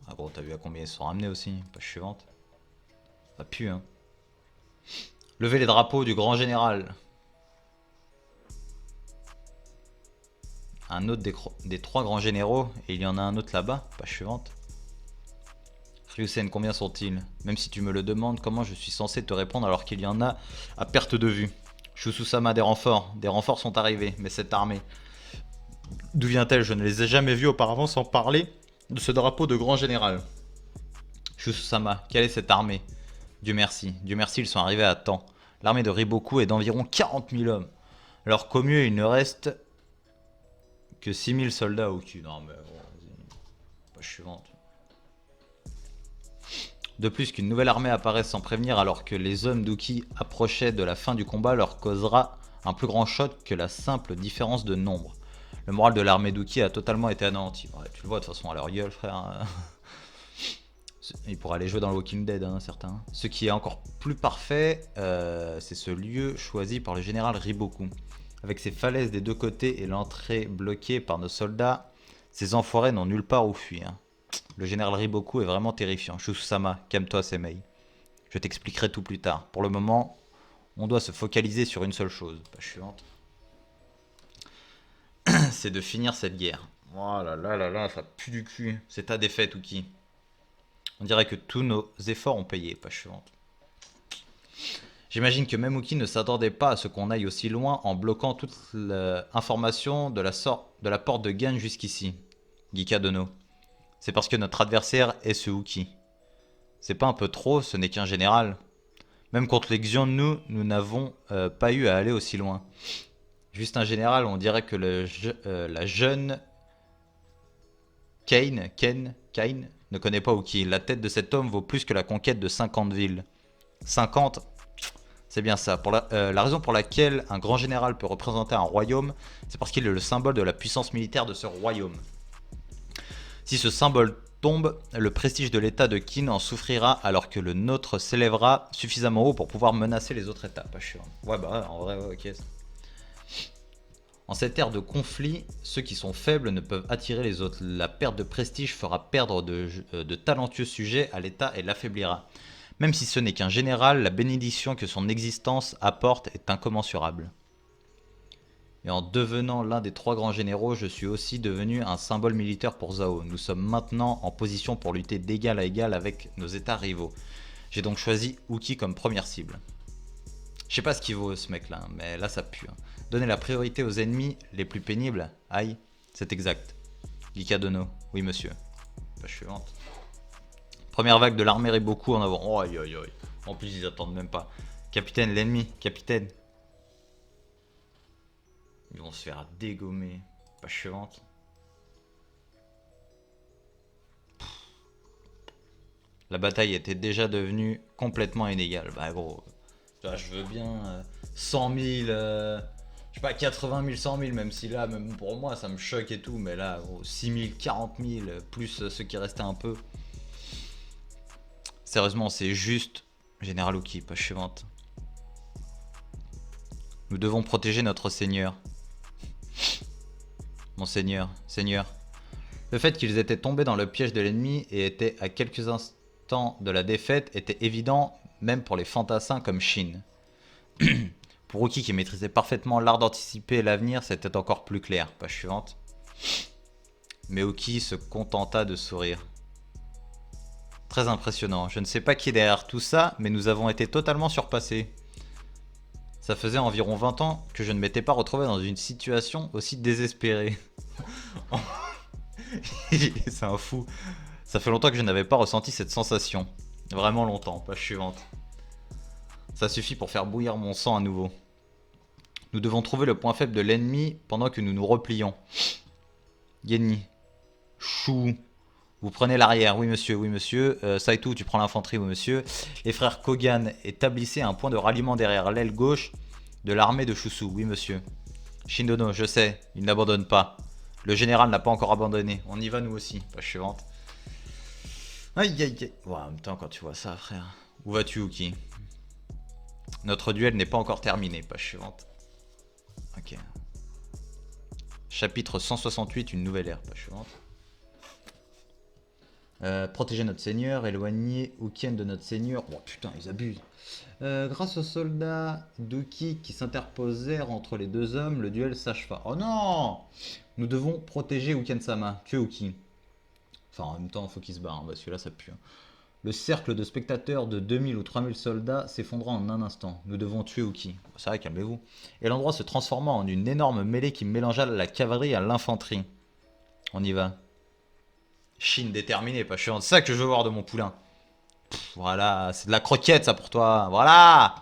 Ah bon, t'as vu à combien ils sont ramenés aussi, page suivante. Ça pue, hein. Levez les drapeaux du grand général. Un autre des trois grands généraux, et il y en a un autre là-bas, page suivante. Ryusen, combien sont-ils? Même si tu me le demandes, comment je suis censé te répondre alors qu'il y en a à perte de vue? Shususama, des renforts. Des renforts sont arrivés, mais cette armée, d'où vient-elle? Je ne les ai jamais vus auparavant sans parler de ce drapeau de grand général. Shususama, quelle est cette armée? Dieu merci, ils sont arrivés à temps. L'armée de Riboku est d'environ 40 000 hommes. Alors qu'au mieux, il ne reste que 6 000 soldats au cul. Non mais bon, vas-y. Pas suivante. De plus, qu'une nouvelle armée apparaisse sans prévenir alors que les hommes d'Uki approchaient de la fin du combat leur causera un plus grand choc que la simple différence de nombre. Le moral de l'armée d'Uki a totalement été anéanti. Ouais, tu le vois de toute façon à leur gueule, frère. Il pourra aller jouer dans le Walking Dead, hein, certains. Ce qui est encore plus parfait, c'est ce lieu choisi par le général Riboku. Avec ses falaises des deux côtés et l'entrée bloquée par nos soldats, ces enfoirés n'ont nulle part où fuir. Le général Riboku est vraiment terrifiant. Shususama, calme-toi, Semei. Je t'expliquerai tout plus tard. Pour le moment, on doit se focaliser sur une seule chose. Page suivante. C'est de finir cette guerre. Oh là là là là, ça pue du cul. C'est ta défaite, Uki. On dirait que tous nos efforts ont payé. Page suivante. J'imagine que même Uki ne s'attendait pas à ce qu'on aille aussi loin en bloquant toute l'information de la porte de Gan jusqu'ici. Gika Dono. C'est parce que notre adversaire est ce Uki. C'est pas un peu trop, ce n'est qu'un général. Même contre les Xiongnu, nous n'avons pas eu à aller aussi loin. Juste un général, on dirait que la jeune Kain ne connaît pas Uki. La tête de cet homme vaut plus que la conquête de 50 villes. 50, c'est bien ça. La raison pour laquelle un grand général peut représenter un royaume, c'est parce qu'il est le symbole de la puissance militaire de ce royaume. Si ce symbole tombe, le prestige de l'état de Qin en souffrira alors que le nôtre s'élèvera suffisamment haut pour pouvoir menacer les autres états. Pas chiant. Ouais bah en vrai, ouais, ok. En cette ère de conflit, ceux qui sont faibles ne peuvent attirer les autres. La perte de prestige fera perdre de talentueux sujets à l'État et l'affaiblira. Même si ce n'est qu'un général, la bénédiction que son existence apporte est incommensurable. Et en devenant l'un des 3 grands généraux, je suis aussi devenu un symbole militaire pour Zhao. Nous sommes maintenant en position pour lutter d'égal à égal avec nos états rivaux. J'ai donc choisi Uki comme première cible. Je sais pas ce qu'il vaut ce mec là, mais là ça pue. Donner la priorité aux ennemis les plus pénibles, aïe, c'est exact. Likadono, oui monsieur. Page suivante. Première vague de l'armée Riboku en avant. Oh aïe aïe aïe. En plus ils attendent même pas. Capitaine, l'ennemi, capitaine. Ils vont se faire dégommer. Page suivante. La bataille était déjà devenue complètement inégale. Bah gros, je veux bien 100 000, je sais pas, 80 000, 100 000, même si là, même pour moi, ça me choque et tout. Mais là, gros, 6 000, 40 000, plus ceux qui restaient un peu. Sérieusement, c'est juste Général Uki, page suivante. Nous devons protéger notre seigneur. Mon seigneur, seigneur. Le fait qu'ils étaient tombés dans le piège de l'ennemi et étaient à quelques instants de la défaite était évident même pour les fantassins comme Shin. Pour Uki qui maîtrisait parfaitement l'art d'anticiper l'avenir, c'était encore plus clair. Page suivante. Mais Uki se contenta de sourire. Très impressionnant. Je ne sais pas qui est derrière tout ça, mais nous avons été totalement surpassés. Ça faisait environ 20 ans que je ne m'étais pas retrouvé dans une situation aussi désespérée. C'est un fou. Ça fait longtemps que je n'avais pas ressenti cette sensation. Vraiment longtemps. Page suivante. Ça suffit pour faire bouillir mon sang à nouveau. Nous devons trouver le point faible de l'ennemi pendant que nous nous replions. Genni. Chou. Vous prenez l'arrière, oui monsieur, oui monsieur. Saito, tu prends l'infanterie, oui monsieur. Les frères Kogan établissaient un point de ralliement derrière l'aile gauche de l'armée de Shusu, oui monsieur. Shindono, je sais, il n'abandonne pas. Le général n'a pas encore abandonné. On y va nous aussi. Page suivante. Aïe aïe aïe. Ouais, en même temps, quand tu vois ça, frère. Où vas-tu, Uki? Notre duel n'est pas encore terminé. Page suivante. Ok. Chapitre 168, une nouvelle ère. Page suivante. Protéger notre seigneur, éloigner Ukien de notre seigneur. Oh putain, ils abusent. Grâce aux soldats d'Uki qui s'interposèrent entre les deux hommes, le duel s'acheva. Oh non! Nous devons protéger Ukien-sama. Tuer Uki. Enfin, en même temps, il faut qu'il se barre, hein, parce que là, ça pue. Hein. Le cercle de spectateurs de 2000 ou 3000 soldats s'effondra en un instant. Nous devons tuer Uki. C'est vrai, calmez-vous. Et l'endroit se transforma en une énorme mêlée qui mélangea la cavalerie à l'infanterie. On y va. Chine déterminée, pas chiant. C'est ça que je veux voir de mon poulain. Pff, voilà, c'est de la croquette ça pour toi. Voilà.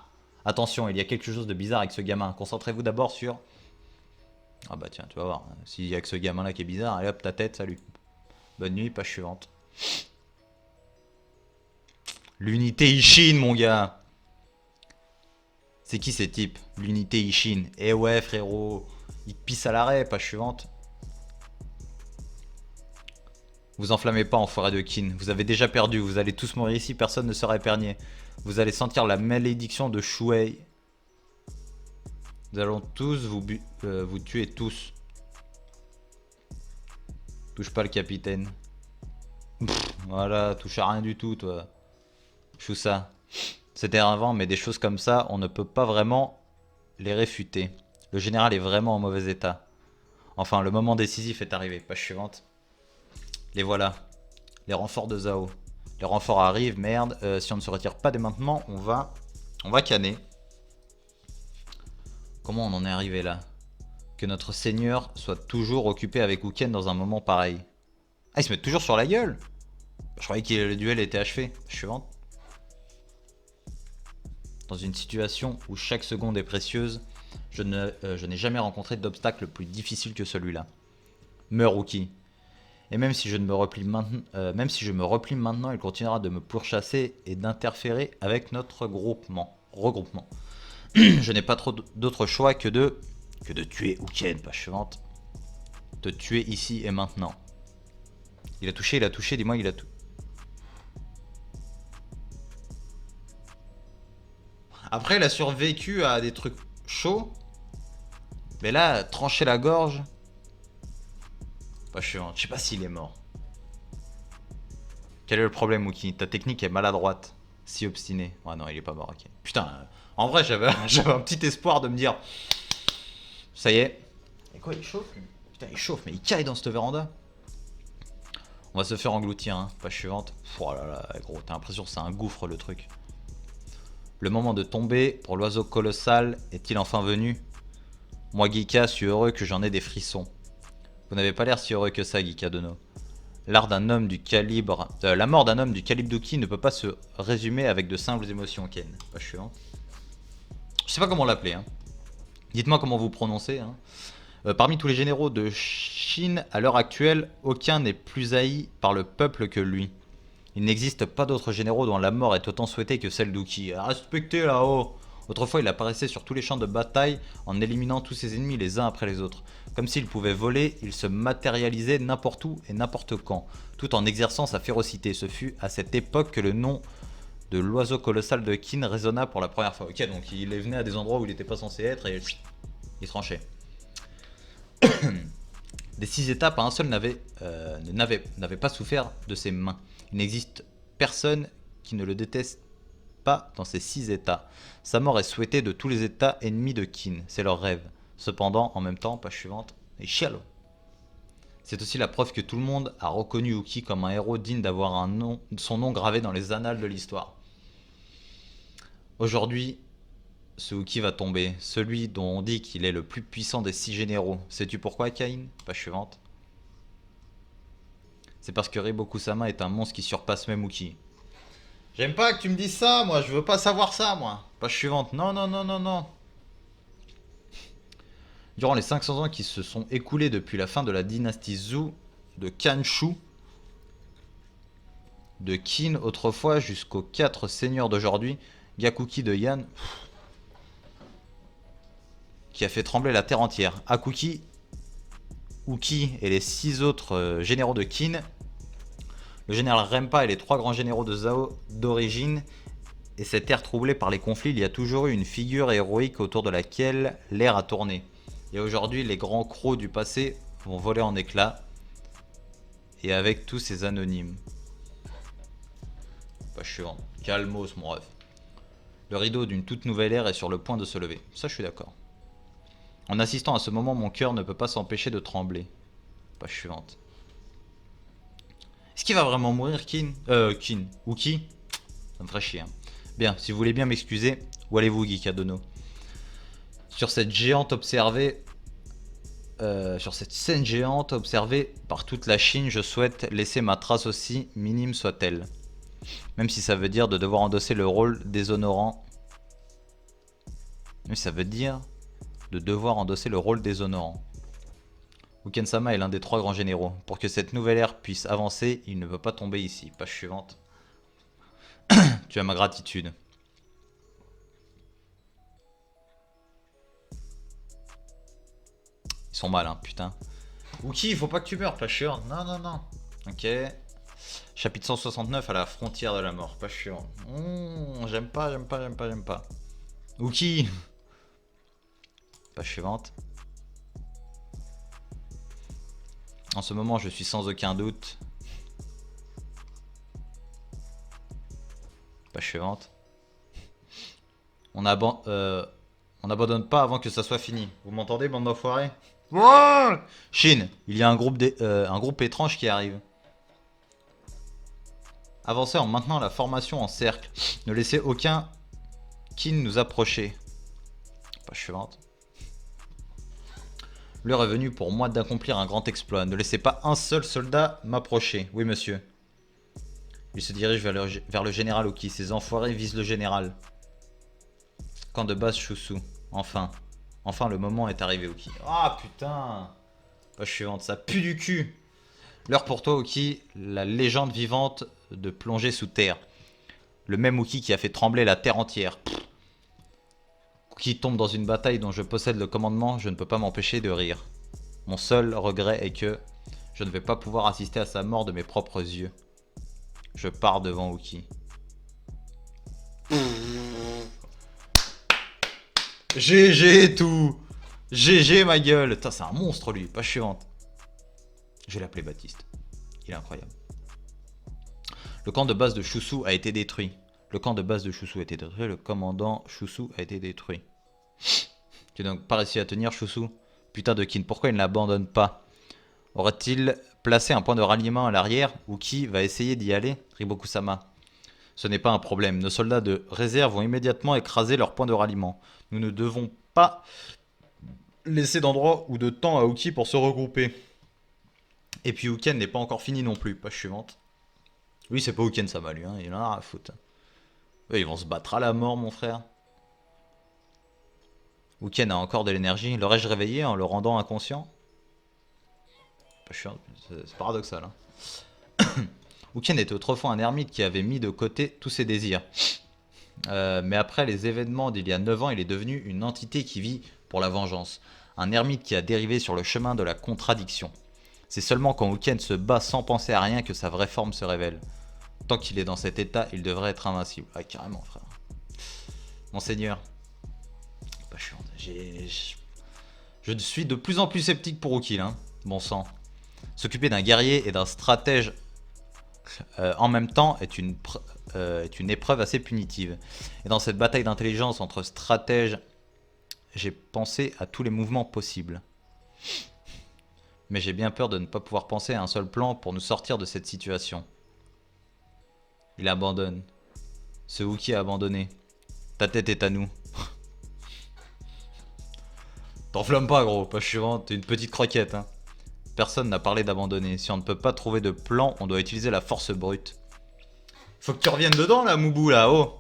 Attention, il y a quelque chose de bizarre avec ce gamin. Concentrez-vous d'abord sur... Ah bah tiens, tu vas voir. S'il y a que ce gamin là qui est bizarre, allez hop, ta tête, salut. Bonne nuit, page suivante. L'unité Ishin, mon gars. C'est qui ces types? L'unité Ishin. Eh ouais, frérot. Il te pisse à l'arrêt, page suivante. Vous enflammez pas, enfoiré de kin. Vous avez déjà perdu. Vous allez tous mourir ici. Personne ne sera épargné. Vous allez sentir la malédiction de Shuei. Nous allons tous vous tuer tous. Touche pas le capitaine. Pff, voilà, touche à rien du tout, toi. Choussa. C'était avant, mais des choses comme ça, on ne peut pas vraiment les réfuter. Le général est vraiment en mauvais état. Enfin, le moment décisif est arrivé. Page suivante. Les voilà. Les renforts de Zhao. Les renforts arrivent, merde. Si on ne se retire pas dès maintenant, on va canner. Comment on en est arrivé là? Que notre seigneur soit toujours occupé avec Uken dans un moment pareil. Ah, ils se mettent toujours sur la gueule. Je croyais que le duel était achevé. Suivante. Dans une situation où chaque seconde est précieuse, je n'ai jamais rencontré d'obstacle plus difficile que celui-là. Meurs, Uki. Et même si je me replie maintenant, il continuera de me pourchasser et d'interférer avec notre regroupement. Je n'ai pas trop d'autre choix que de tuer Uken, page suivante. Te tuer ici et maintenant. Il a touché, dis-moi, il a tout. Après, il a survécu à des trucs chauds. Mais là, trancher la gorge... Pas chiant. Je sais pas s'il est mort. Quel est le problème, Wookie? Ta technique est maladroite. Si obstinée. Ouais, non, il est pas mort, ok. Putain, en vrai, j'avais un petit espoir de me dire... Ça y est. Et quoi, il chauffe, lui? Putain, il chauffe, mais il caille dans cette véranda. On va se faire engloutir, hein. Page suivante. Oh là là, gros, t'as l'impression que c'est un gouffre, le truc. Le moment de tomber pour l'oiseau colossal est-il enfin venu? Moi, Geeka, suis heureux que j'en ai des frissons. Vous n'avez pas l'air si heureux que ça, Geeka Dono. La mort d'un homme du calibre d'Uki ne peut pas se résumer avec de simples émotions, Ken. Page suivante. Je sais pas comment l'appeler, hein. Dites-moi comment vous prononcez, hein. Parmi tous les généraux de Chine à l'heure actuelle, aucun n'est plus haï par le peuple que lui. Il n'existe pas d'autres généraux dont la mort est autant souhaitée que celle d'Uki. Respectez là-haut. Autrefois, il apparaissait sur tous les champs de bataille en éliminant tous ses ennemis les uns après les autres. Comme s'il pouvait voler, il se matérialisait n'importe où et n'importe quand, tout en exerçant sa férocité. Ce fut à cette époque que le nom de l'oiseau colossal de Qin résonna pour la première fois. Ok, donc il venait à des endroits où il n'était pas censé être et il se tranchait. Des 6 étapes, un seul n'avait pas souffert de ses mains. Il n'existe personne qui ne le déteste pas dans ces 6 états. Sa mort est souhaitée de tous les états ennemis de Qin. C'est leur rêve. Cependant, en même temps, page suivante, et chialo. C'est aussi la preuve que tout le monde a reconnu Uki comme un héros digne d'avoir son nom gravé dans les annales de l'histoire. Aujourd'hui, ce Uki va tomber, celui dont on dit qu'il est le plus puissant des 6 généraux. Sais-tu pourquoi, Kain? Page suivante. C'est parce que Riboku-sama est un monstre qui surpasse même Uki. J'aime pas que tu me dises ça, moi, je veux pas savoir ça, moi. Page suivante. Non, non, non, non, non. Durant les 500 ans qui se sont écoulés depuis la fin de la dynastie Zhou, de Kanshu, de Qin autrefois jusqu'aux 4 seigneurs d'aujourd'hui, Gakuki de Yan, qui a fait trembler la terre entière. Akuki, Uki et les 6 autres généraux de Qin, le général Rempa et les 3 grands généraux de Zhao d'origine, et cette terre troublée par les conflits, il y a toujours eu une figure héroïque autour de laquelle l'air a tourné. Et aujourd'hui, les grands crocs du passé vont voler en éclats, et avec tous ces anonymes. Page suivante. Calmos, mon ref. Le rideau d'une toute nouvelle ère est sur le point de se lever. Ça, je suis d'accord. En assistant à ce moment, mon cœur ne peut pas s'empêcher de trembler. Page suivante. Est-ce qu'il va vraiment mourir, Qin? Ou qui? Ça me ferait chier. Hein. Bien, si vous voulez bien m'excuser, où allez-vous, Geeka Dono? Sur cette scène géante observée par toute la Chine, je souhaite laisser ma trace aussi minime soit-elle. Même si ça veut dire de devoir endosser le rôle déshonorant. Mais ça veut dire de devoir endosser le rôle déshonorant. Uken-sama est l'un des 3 grands généraux. Pour que cette nouvelle ère puisse avancer, il ne peut pas tomber ici. Page suivante. Tu as ma gratitude. Ils sont mal, hein, putain. Uki, il faut pas que tu meurs, page suivante. Non, non, non. Ok. Chapitre 169 à la frontière de la mort. Page suivante. J'aime pas, j'aime pas, j'aime pas, j'aime pas. Uki. Page suivante. En ce moment, je suis sans aucun doute. Page suivante. On n'abandonne pas avant que ça soit fini. Vous m'entendez, bande d'enfoirés? Chine, il y a un groupe étrange qui arrive. Avancez en maintenant la formation en cercle. Ne laissez aucun Qin nous approcher. Page suivante. L'heure est venue pour moi d'accomplir un grand exploit. Ne laissez pas un seul soldat m'approcher. Oui, monsieur. Il se dirige vers le général Uki. Ces enfoirés visent le général. Camp de base Shusu. Enfin. Enfin, le moment est arrivé, Uki. Ah, putain. Page suivante. Ça pue du cul. L'heure pour toi, Uki. La légende vivante de plonger sous terre. Le même Uki qui a fait trembler la terre entière. Qui tombe dans une bataille dont je possède le commandement, je ne peux pas m'empêcher de rire. Mon seul regret est que je ne vais pas pouvoir assister à sa mort de mes propres yeux. Je pars devant Uki. GG tout. GG ma gueule. Putain, c'est un monstre lui, page suivante. Je vais l'appeler Baptiste. Il est incroyable. Le camp de base de Choussou a été détruit. Le camp de base de Choussou a été détruit. Le commandant Choussou a été détruit. Tu n'as donc pas réussi à tenir Choussou? Putain de Kin, pourquoi il ne l'abandonne pas? Aurait-il placé un point de ralliement à l'arrière? Ou qui va essayer d'y aller? Riboku-sama. Ce n'est pas un problème. Nos soldats de réserve vont immédiatement écraser leur point de ralliement. Nous ne devons pas laisser d'endroit ou de temps à Uki pour se regrouper. Et puis Uken n'est pas encore fini non plus. Page suivante. Lui, c'est pas Uken Sama, lui. Hein. Il en a rien à foutre. Eux, ils vont se battre à la mort, mon frère. Uken a encore de l'énergie. L'aurais-je réveillé en le rendant inconscient? C'est paradoxal. Hein. Uken était autrefois un ermite qui avait mis de côté tous ses désirs. Mais après les événements d'il y a 9 ans, il est devenu une entité qui vit pour la vengeance. Un ermite qui a dérivé sur le chemin de la contradiction. C'est seulement quand Uken se bat sans penser à rien que sa vraie forme se révèle. Tant qu'il est dans cet état, il devrait être invincible. Ah, carrément, frère. Monseigneur. Bah, je suis de plus en plus sceptique pour Uki, hein. Bon sang. S'occuper d'un guerrier et d'un stratège en même temps est une épreuve assez punitive. Et dans cette bataille d'intelligence entre stratèges, j'ai pensé à tous les mouvements possibles. Mais j'ai bien peur de ne pas pouvoir penser à un seul plan pour nous sortir de cette situation. Il abandonne. Ce Wookie a abandonné. Ta tête est à nous. T'enflamme pas, gros. Page suivante, t'es une petite croquette. Hein. Personne n'a parlé d'abandonner. Si on ne peut pas trouver de plan, on doit utiliser la force brute. Faut que tu reviennes dedans, là, Moubou, là. Oh.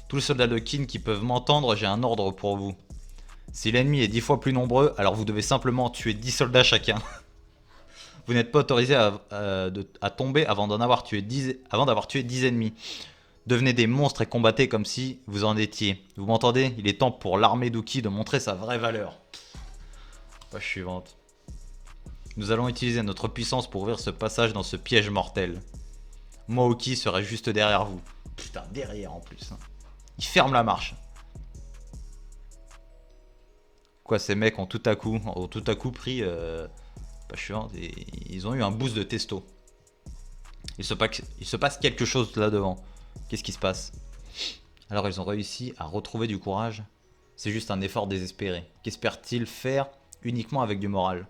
Tous les soldats de Kin qui peuvent m'entendre, j'ai un ordre pour vous. Si l'ennemi est 10 fois plus nombreux, alors vous devez simplement tuer 10 soldats chacun. Vous n'êtes pas autorisé à tomber avant d'avoir tué 10 ennemis. Devenez des monstres et combattez comme si vous en étiez. Vous m'entendez? Il est temps pour l'armée d'Uki de montrer sa vraie valeur. Page suivante. Nous allons utiliser notre puissance pour ouvrir ce passage dans ce piège mortel. Moi, Uki, serai juste derrière vous. Putain, derrière en plus. Hein. Il ferme la marche. Quoi, ces mecs ont tout à coup pris... Page suivante. Et ils ont eu un boost de testo. Il se passe quelque chose là devant. Qu'est-ce qui se passe? Alors ils ont réussi à retrouver du courage. C'est juste un effort désespéré. Qu'espèrent-ils faire uniquement avec du moral?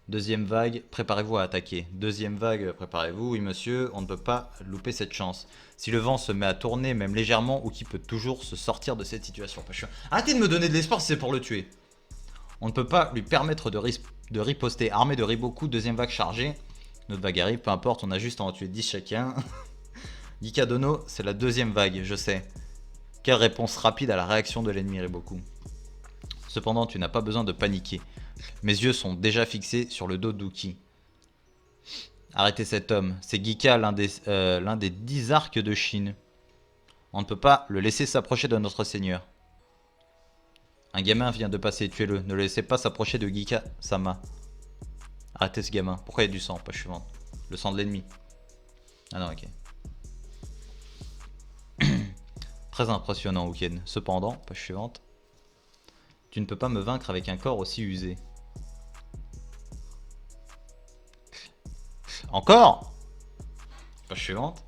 Deuxième vague, préparez-vous à attaquer. Deuxième vague, préparez-vous. Oui monsieur, on ne peut pas louper cette chance. Si le vent se met à tourner, même légèrement, Uki peut toujours se sortir de cette situation. Arrêtez de me donner de l'espoir si c'est pour le tuer. On ne peut pas lui permettre de riposter. Armée de Riboku, deuxième vague chargée. Notre vague arrive, peu importe, on a juste à en tuer 10 chacun. Gikadono, c'est la deuxième vague, je sais. Quelle réponse rapide à la réaction de l'ennemi Riboku. Cependant, tu n'as pas besoin de paniquer. Mes yeux sont déjà fixés sur le dos d'Uki. Arrêtez cet homme. C'est Gika, l'un des 10 arcs de Chine. On ne peut pas le laisser s'approcher de notre seigneur. Un gamin vient de passer, tuez-le. Ne le laissez pas s'approcher de Gika-sama. Arrêtez ce gamin. Pourquoi il y a du sang? Page suivante. Le sang de l'ennemi. Ah non, ok. Très impressionnant, Uken. Cependant, page suivante. Tu ne peux pas me vaincre avec un corps aussi usé. Encore? Page suivante.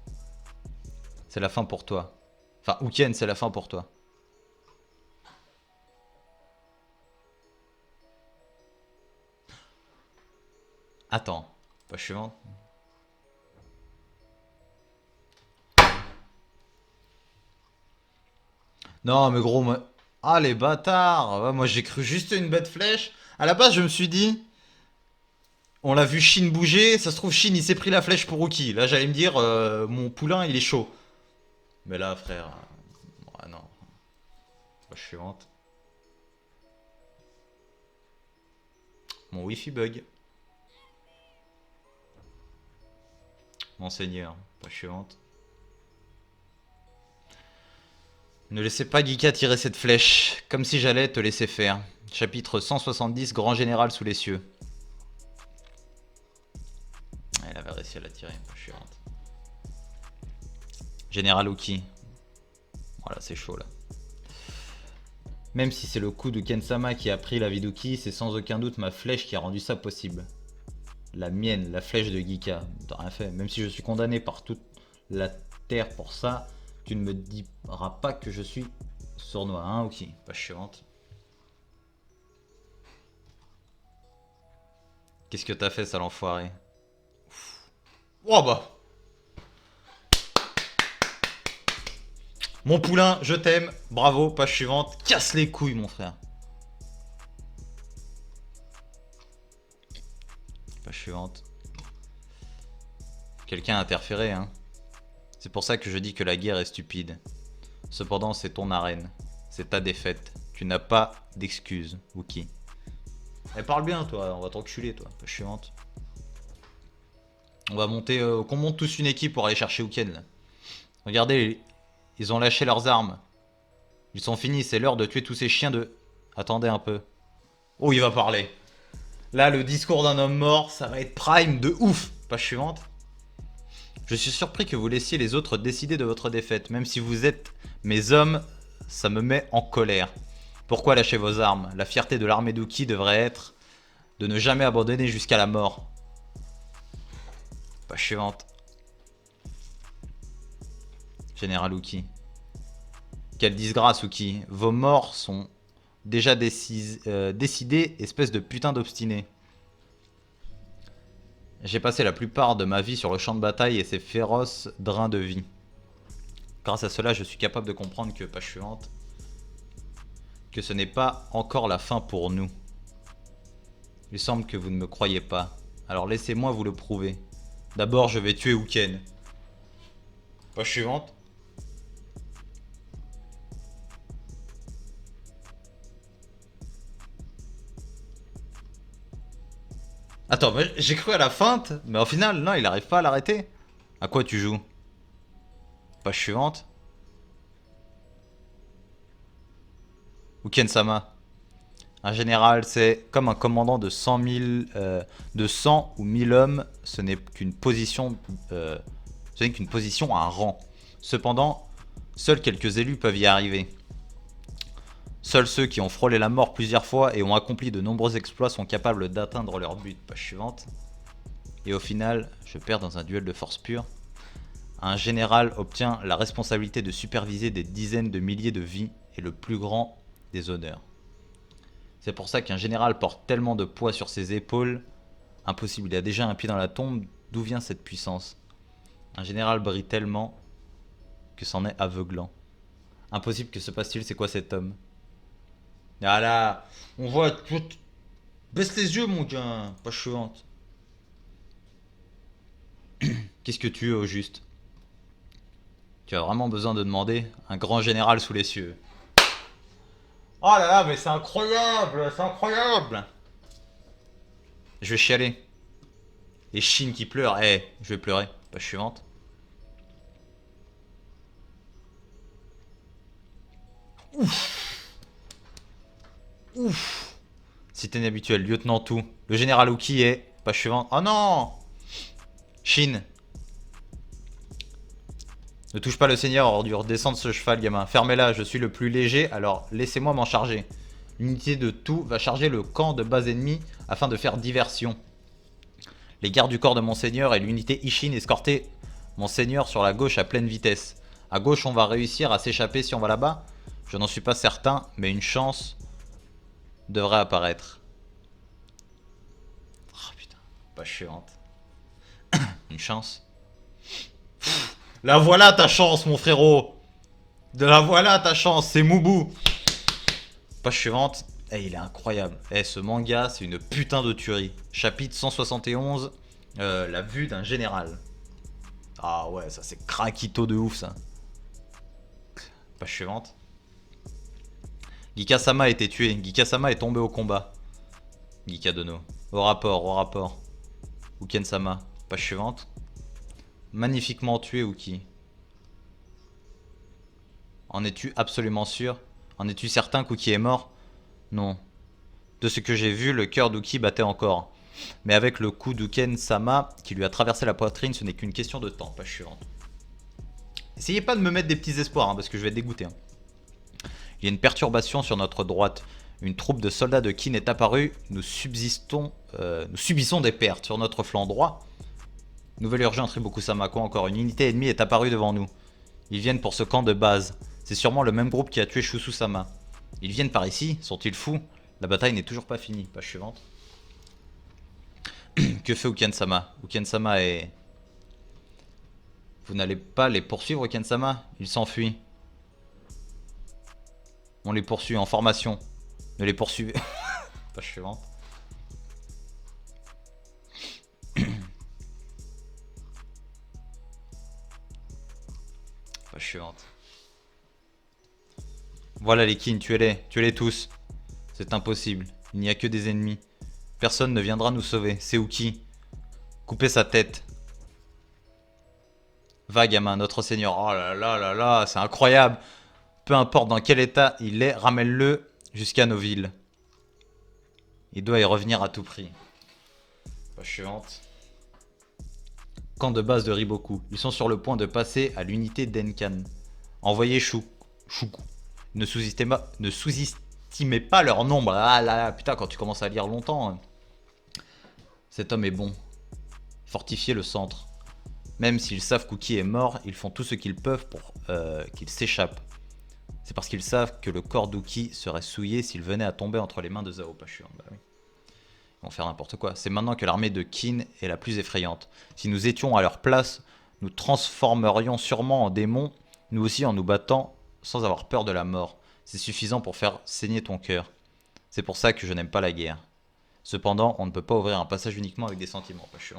C'est la fin pour toi. Enfin, Uken, c'est la fin pour toi. Attends. Page suivante. Non, mais gros, moi... Ah, les bâtards! Ouais, moi, j'ai cru juste une bête flèche. À la base, je me suis dit... On l'a vu Shin bouger. Ça se trouve, Shin, il s'est pris la flèche pour Uki. Là, j'allais me dire... mon poulain, il est chaud. Mais là, frère... Ah non. Page suivante. Mon wifi bug. Monseigneur. Page suivante. Ne laissez pas Gika tirer cette flèche, comme si j'allais te laisser faire. Chapitre 170, Grand Général sous les cieux. Elle avait réussi à la tirer, je suis rentré. Général Uki. Voilà, c'est chaud là. Même si c'est le coup de Kensama qui a pris la vie d'Uki, c'est sans aucun doute ma flèche qui a rendu ça possible. La mienne, la flèche de Gika. T'as rien fait. Même si je suis condamné par toute la terre pour ça, tu ne me diras pas que je suis sournois, hein, Uki? Pas chiante. Qu'est-ce que t'as fait, sale enfoiré? Oh bah. Mon poulain, je t'aime. Bravo, page suivante. Casse les couilles, mon frère. Page suivante. Quelqu'un a interféré, hein. C'est pour ça que je dis que la guerre est stupide. Cependant, c'est ton arène. C'est ta défaite. Tu n'as pas d'excuses, Wookie. Eh, parle bien, toi. On va t'enculer, toi. Page suivante. On va monter... qu'on monte tous une équipe pour aller chercher Uken, là. Regardez, ils ont lâché leurs armes. Ils sont finis, c'est l'heure de tuer tous ces chiens de... Attendez un peu. Oh, il va parler. Là, le discours d'un homme mort, ça va être prime de ouf. Page suivante. Je suis surpris que vous laissiez les autres décider de votre défaite. Même si vous êtes mes hommes, ça me met en colère. Pourquoi lâcher vos armes? La fierté de l'armée d'Uki devrait être de ne jamais abandonner jusqu'à la mort. Page suivante. Général Uki. Quelle disgrâce, Uki. Vos morts sont déjà décidées, espèce de putain d'obstiné. J'ai passé la plupart de ma vie sur le champ de bataille et ses féroces drains de vie. Grâce à cela, je suis capable de comprendre que, page suivante, que ce n'est pas encore la fin pour nous. Il semble que vous ne me croyez pas. Alors laissez-moi vous le prouver. D'abord, je vais tuer Uken. Page suivante. Attends, j'ai cru à la feinte, mais au final, non, il arrive pas à l'arrêter. À quoi tu joues? Page suivante. Uken-sama. Un général, c'est comme un commandant de 100 000, de 100 ou 1000 hommes. Ce n'est qu'une position, un rang. Cependant, seuls quelques élus peuvent y arriver. Seuls ceux qui ont frôlé la mort plusieurs fois et ont accompli de nombreux exploits sont capables d'atteindre leur but. Page suivante. Et au final, je perds dans un duel de force pure. Un général obtient la responsabilité de superviser des dizaines de milliers de vies et le plus grand des honneurs. C'est pour ça qu'un général porte tellement de poids sur ses épaules. Impossible, il a déjà un pied dans la tombe. D'où vient cette puissance? Un général brille tellement que c'en est aveuglant. Impossible, que se passe-t-il? C'est quoi cet homme? Ah là, on voit... Baisse les yeux, mon gars. Page suivante. Qu'est-ce que tu veux au juste? Tu as vraiment besoin de demander un grand général sous les cieux. Oh là là, mais c'est incroyable, c'est incroyable. Je vais chialer. Et Shin qui pleure, eh, je vais pleurer. Page suivante. Ouf. Ouf. Cité inhabituelle, lieutenant tout. Le général Uki est... Page suivante. Oh non. Shin. Ne touche pas le seigneur, ordure. Descends de ce cheval, gamin. Fermez-la, je suis le plus léger, alors laissez-moi m'en charger. L'unité de tout va charger le camp de bas ennemis afin de faire diversion. Les gardes du corps de Monseigneur et l'unité Ishin escorter Monseigneur sur la gauche à pleine vitesse. À gauche, on va réussir à s'échapper si on va là-bas? Je n'en suis pas certain, mais une chance devrait apparaître. Oh putain, pas chiante. Une chance. La voilà ta chance, mon frérot. De la voilà ta chance, c'est Moubou. Page suivante. Eh, il est incroyable. Eh, ce manga, c'est une putain de tuerie. Chapitre 171. La vue d'un général. Ah ouais, ça c'est craquito de ouf, ça. Page suivante. Gika-sama a été tué. Gika-sama est tombé au combat. Gika Dono. Au rapport, au rapport. Uken-sama. Page suivante. Magnifiquement tué, Uki. En es-tu absolument sûr? En es-tu certain qu'Uki est mort? Non. De ce que j'ai vu, le cœur d'Uki battait encore. Mais avec le coup d'Uken-sama qui lui a traversé la poitrine, ce n'est qu'une question de temps. Page suivante. Essayez pas de me mettre des petits espoirs, hein, parce que je vais être dégoûté. Hein. Il y a une perturbation sur notre droite. Une troupe de soldats de Qin est apparue. Nous subissons des pertes sur notre flanc droit. Nouvelle urgence, Riboku-sama. Quoi encore? Une unité ennemie est apparue devant nous. Ils viennent pour ce camp de base. C'est sûrement le même groupe qui a tué Shusu-sama. Ils viennent par ici? Sont-ils fous? La bataille n'est toujours pas finie. Page suivante. Que fait Uken-sama? Uken-sama est... Vous n'allez pas les poursuivre, Uken-sama? Ils s'enfuient. On les poursuit en formation. Ne les poursuivez. Page suivante. Page suivante. Voilà les Qin, tuez-les. Tuez-les tous. C'est impossible. Il n'y a que des ennemis. Personne ne viendra nous sauver. C'est Uki. Coupez sa tête. Va, gamin, notre seigneur. Oh là là là là, c'est incroyable. Peu importe dans quel état il est, ramène-le jusqu'à nos villes. Il doit y revenir à tout prix. Page suivante. Camp de base de Riboku. Ils sont sur le point de passer à l'unité d'Enkan. Envoyez Shuku. Ne sous-estimez pas leur nombre. Ah là là, putain, quand tu commences à lire longtemps. Hein. Cet homme est bon. Fortifiez le centre. Même s'ils savent qu'Uki est mort, ils font tout ce qu'ils peuvent pour qu'il s'échappe. C'est parce qu'ils savent que le corps d'Uki serait souillé s'il venait à tomber entre les mains de Zhao Pashu. Bah oui. Ils vont faire n'importe quoi. C'est maintenant que l'armée de Qin est la plus effrayante. Si nous étions à leur place, nous transformerions sûrement en démons, nous aussi en nous battant sans avoir peur de la mort. C'est suffisant pour faire saigner ton cœur. C'est pour ça que je n'aime pas la guerre. Cependant, on ne peut pas ouvrir un passage uniquement avec des sentiments. Pashu.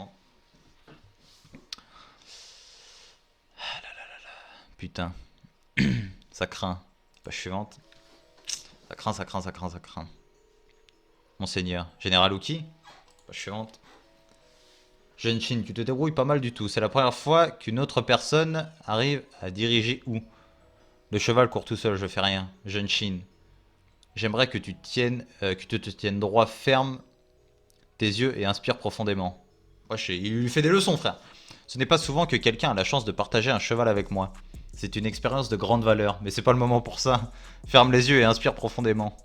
Putain. Ça craint. Page suivante. Ça craint, ça craint, ça craint, ça craint. Monseigneur. Général Uki. Page suivante. Genshin, tu te débrouilles pas mal du tout. C'est la première fois qu'une autre personne arrive à diriger où? Le cheval court tout seul, je fais rien. Genshin. J'aimerais que tu te tiennes droit, ferme tes yeux et inspire profondément. Wesh, il lui fait des leçons, frère. Ce n'est pas souvent que quelqu'un a la chance de partager un cheval avec moi. C'est une expérience de grande valeur, mais c'est pas le moment pour ça. Ferme les yeux et inspire profondément.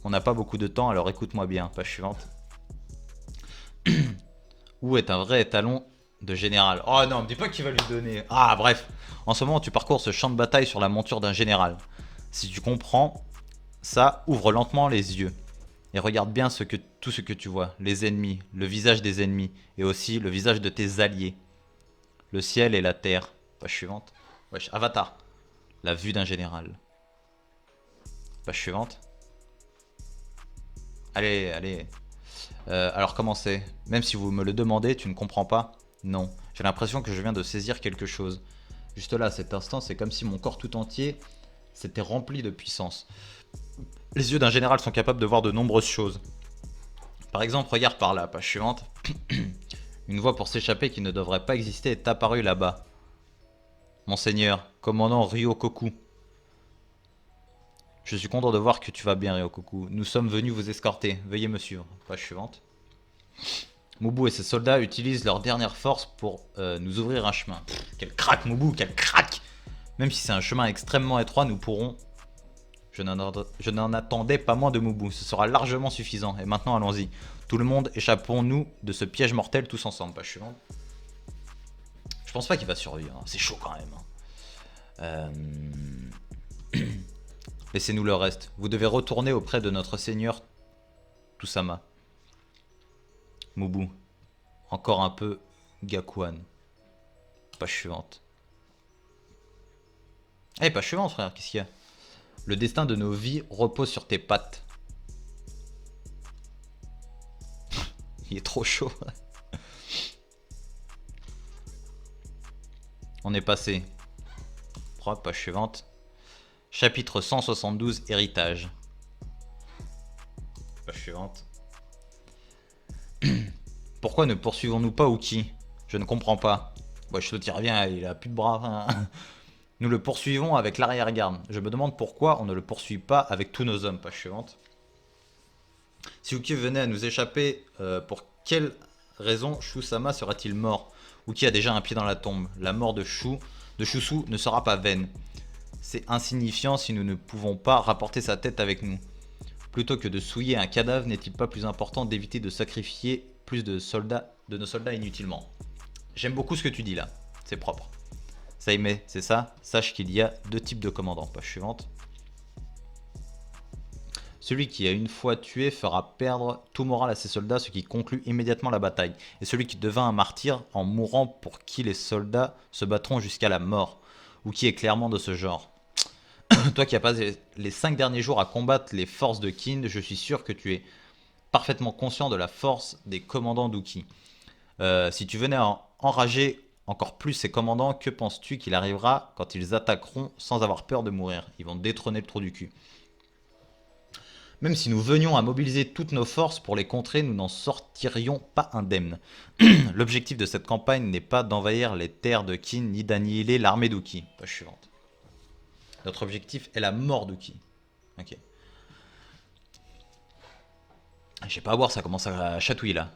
On n'a pas beaucoup de temps, alors écoute-moi bien. Page suivante. Où est un vrai étalon de général? Oh non, me dis pas qu'il va lui donner. Ah bref. En ce moment, tu parcours ce champ de bataille sur la monture d'un général. Si tu comprends ça, ouvre lentement les yeux. Et regarde bien tout ce que tu vois. Les ennemis, le visage des ennemis. Et aussi le visage de tes alliés. Le ciel et la terre. Page suivante. Wesh, Avatar. La vue d'un général. Page suivante. Allez, allez. Alors comment c'est? Même si vous me le demandez, tu ne comprends pas? Non. J'ai l'impression que je viens de saisir quelque chose. Juste là, à cet instant, c'est comme si mon corps tout entier s'était rempli de puissance. Les yeux d'un général sont capables de voir de nombreuses choses. Par exemple, regarde par là, page suivante. Une voie pour s'échapper qui ne devrait pas exister est apparue là-bas. Monseigneur, commandant Ryokoku. Je suis content de voir que tu vas bien, Ryokoku. Nous sommes venus vous escorter. Veuillez me suivre. Page suivante. Mubu et ses soldats utilisent leur dernière force pour nous ouvrir un chemin. Pff, quel crack, Mubu, quel crack! Même si c'est un chemin extrêmement étroit, nous pourrons... Je n'en attendais pas moins de Mubu. Ce sera largement suffisant. Et maintenant, allons-y. Tout le monde, échappons-nous de ce piège mortel tous ensemble. Page suivante. Je pense pas qu'il va survivre. Hein. C'est chaud quand même. Laissez-nous le reste. Vous devez retourner auprès de notre seigneur Tusama. Mubu. Encore un peu Gakuan. Page suivante. Eh, page suivante, frère. Qu'est-ce qu'il y a? Le destin de nos vies repose sur tes pattes. Il est trop chaud. On est passé. Page suivante. Chapitre 172, héritage. Page suivante. Pourquoi ne poursuivons-nous pas Uki? Je ne comprends pas. Ouais, je te dis, reviens, il a plus de bras. Hein. Nous le poursuivons avec l'arrière-garde. Je me demande pourquoi on ne le poursuit pas avec tous nos hommes. Page suivante. Si Uki venait à nous échapper, pour quelle raison Shu-sama sera-t-il mort? Uki a déjà un pied dans la tombe. La mort de Shusu ne sera pas vaine. C'est insignifiant si nous ne pouvons pas rapporter sa tête avec nous. Plutôt que de souiller un cadavre, n'est-il pas plus important d'éviter de sacrifier plus de soldats, de nos soldats inutilement? J'aime beaucoup ce que tu dis là, c'est propre. Saïmé, c'est ça? Sache qu'il y a deux types de commandants. Page suivante. Celui qui a une fois tué fera perdre tout moral à ses soldats, ce qui conclut immédiatement la bataille. Et celui qui devint un martyr en mourant pour qui les soldats se battront jusqu'à la mort, ou qui est clairement de ce genre. Toi qui as passé les 5 derniers jours à combattre les forces de Kind, je suis sûr que tu es parfaitement conscient de la force des commandants d'Uki. Si tu venais à enrager encore plus ces commandants, que penses-tu qu'il arrivera quand ils attaqueront sans avoir peur de mourir? Ils vont détrôner le trou du cul. Même si nous venions à mobiliser toutes nos forces pour les contrer, nous n'en sortirions pas indemnes. L'objectif de cette campagne n'est pas d'envahir les terres de Kin ni d'annihiler l'armée d'Uki. Page suivante. Notre objectif est la mort d'Uki. Ok. Je sais pas à voir, ça commence à chatouiller là.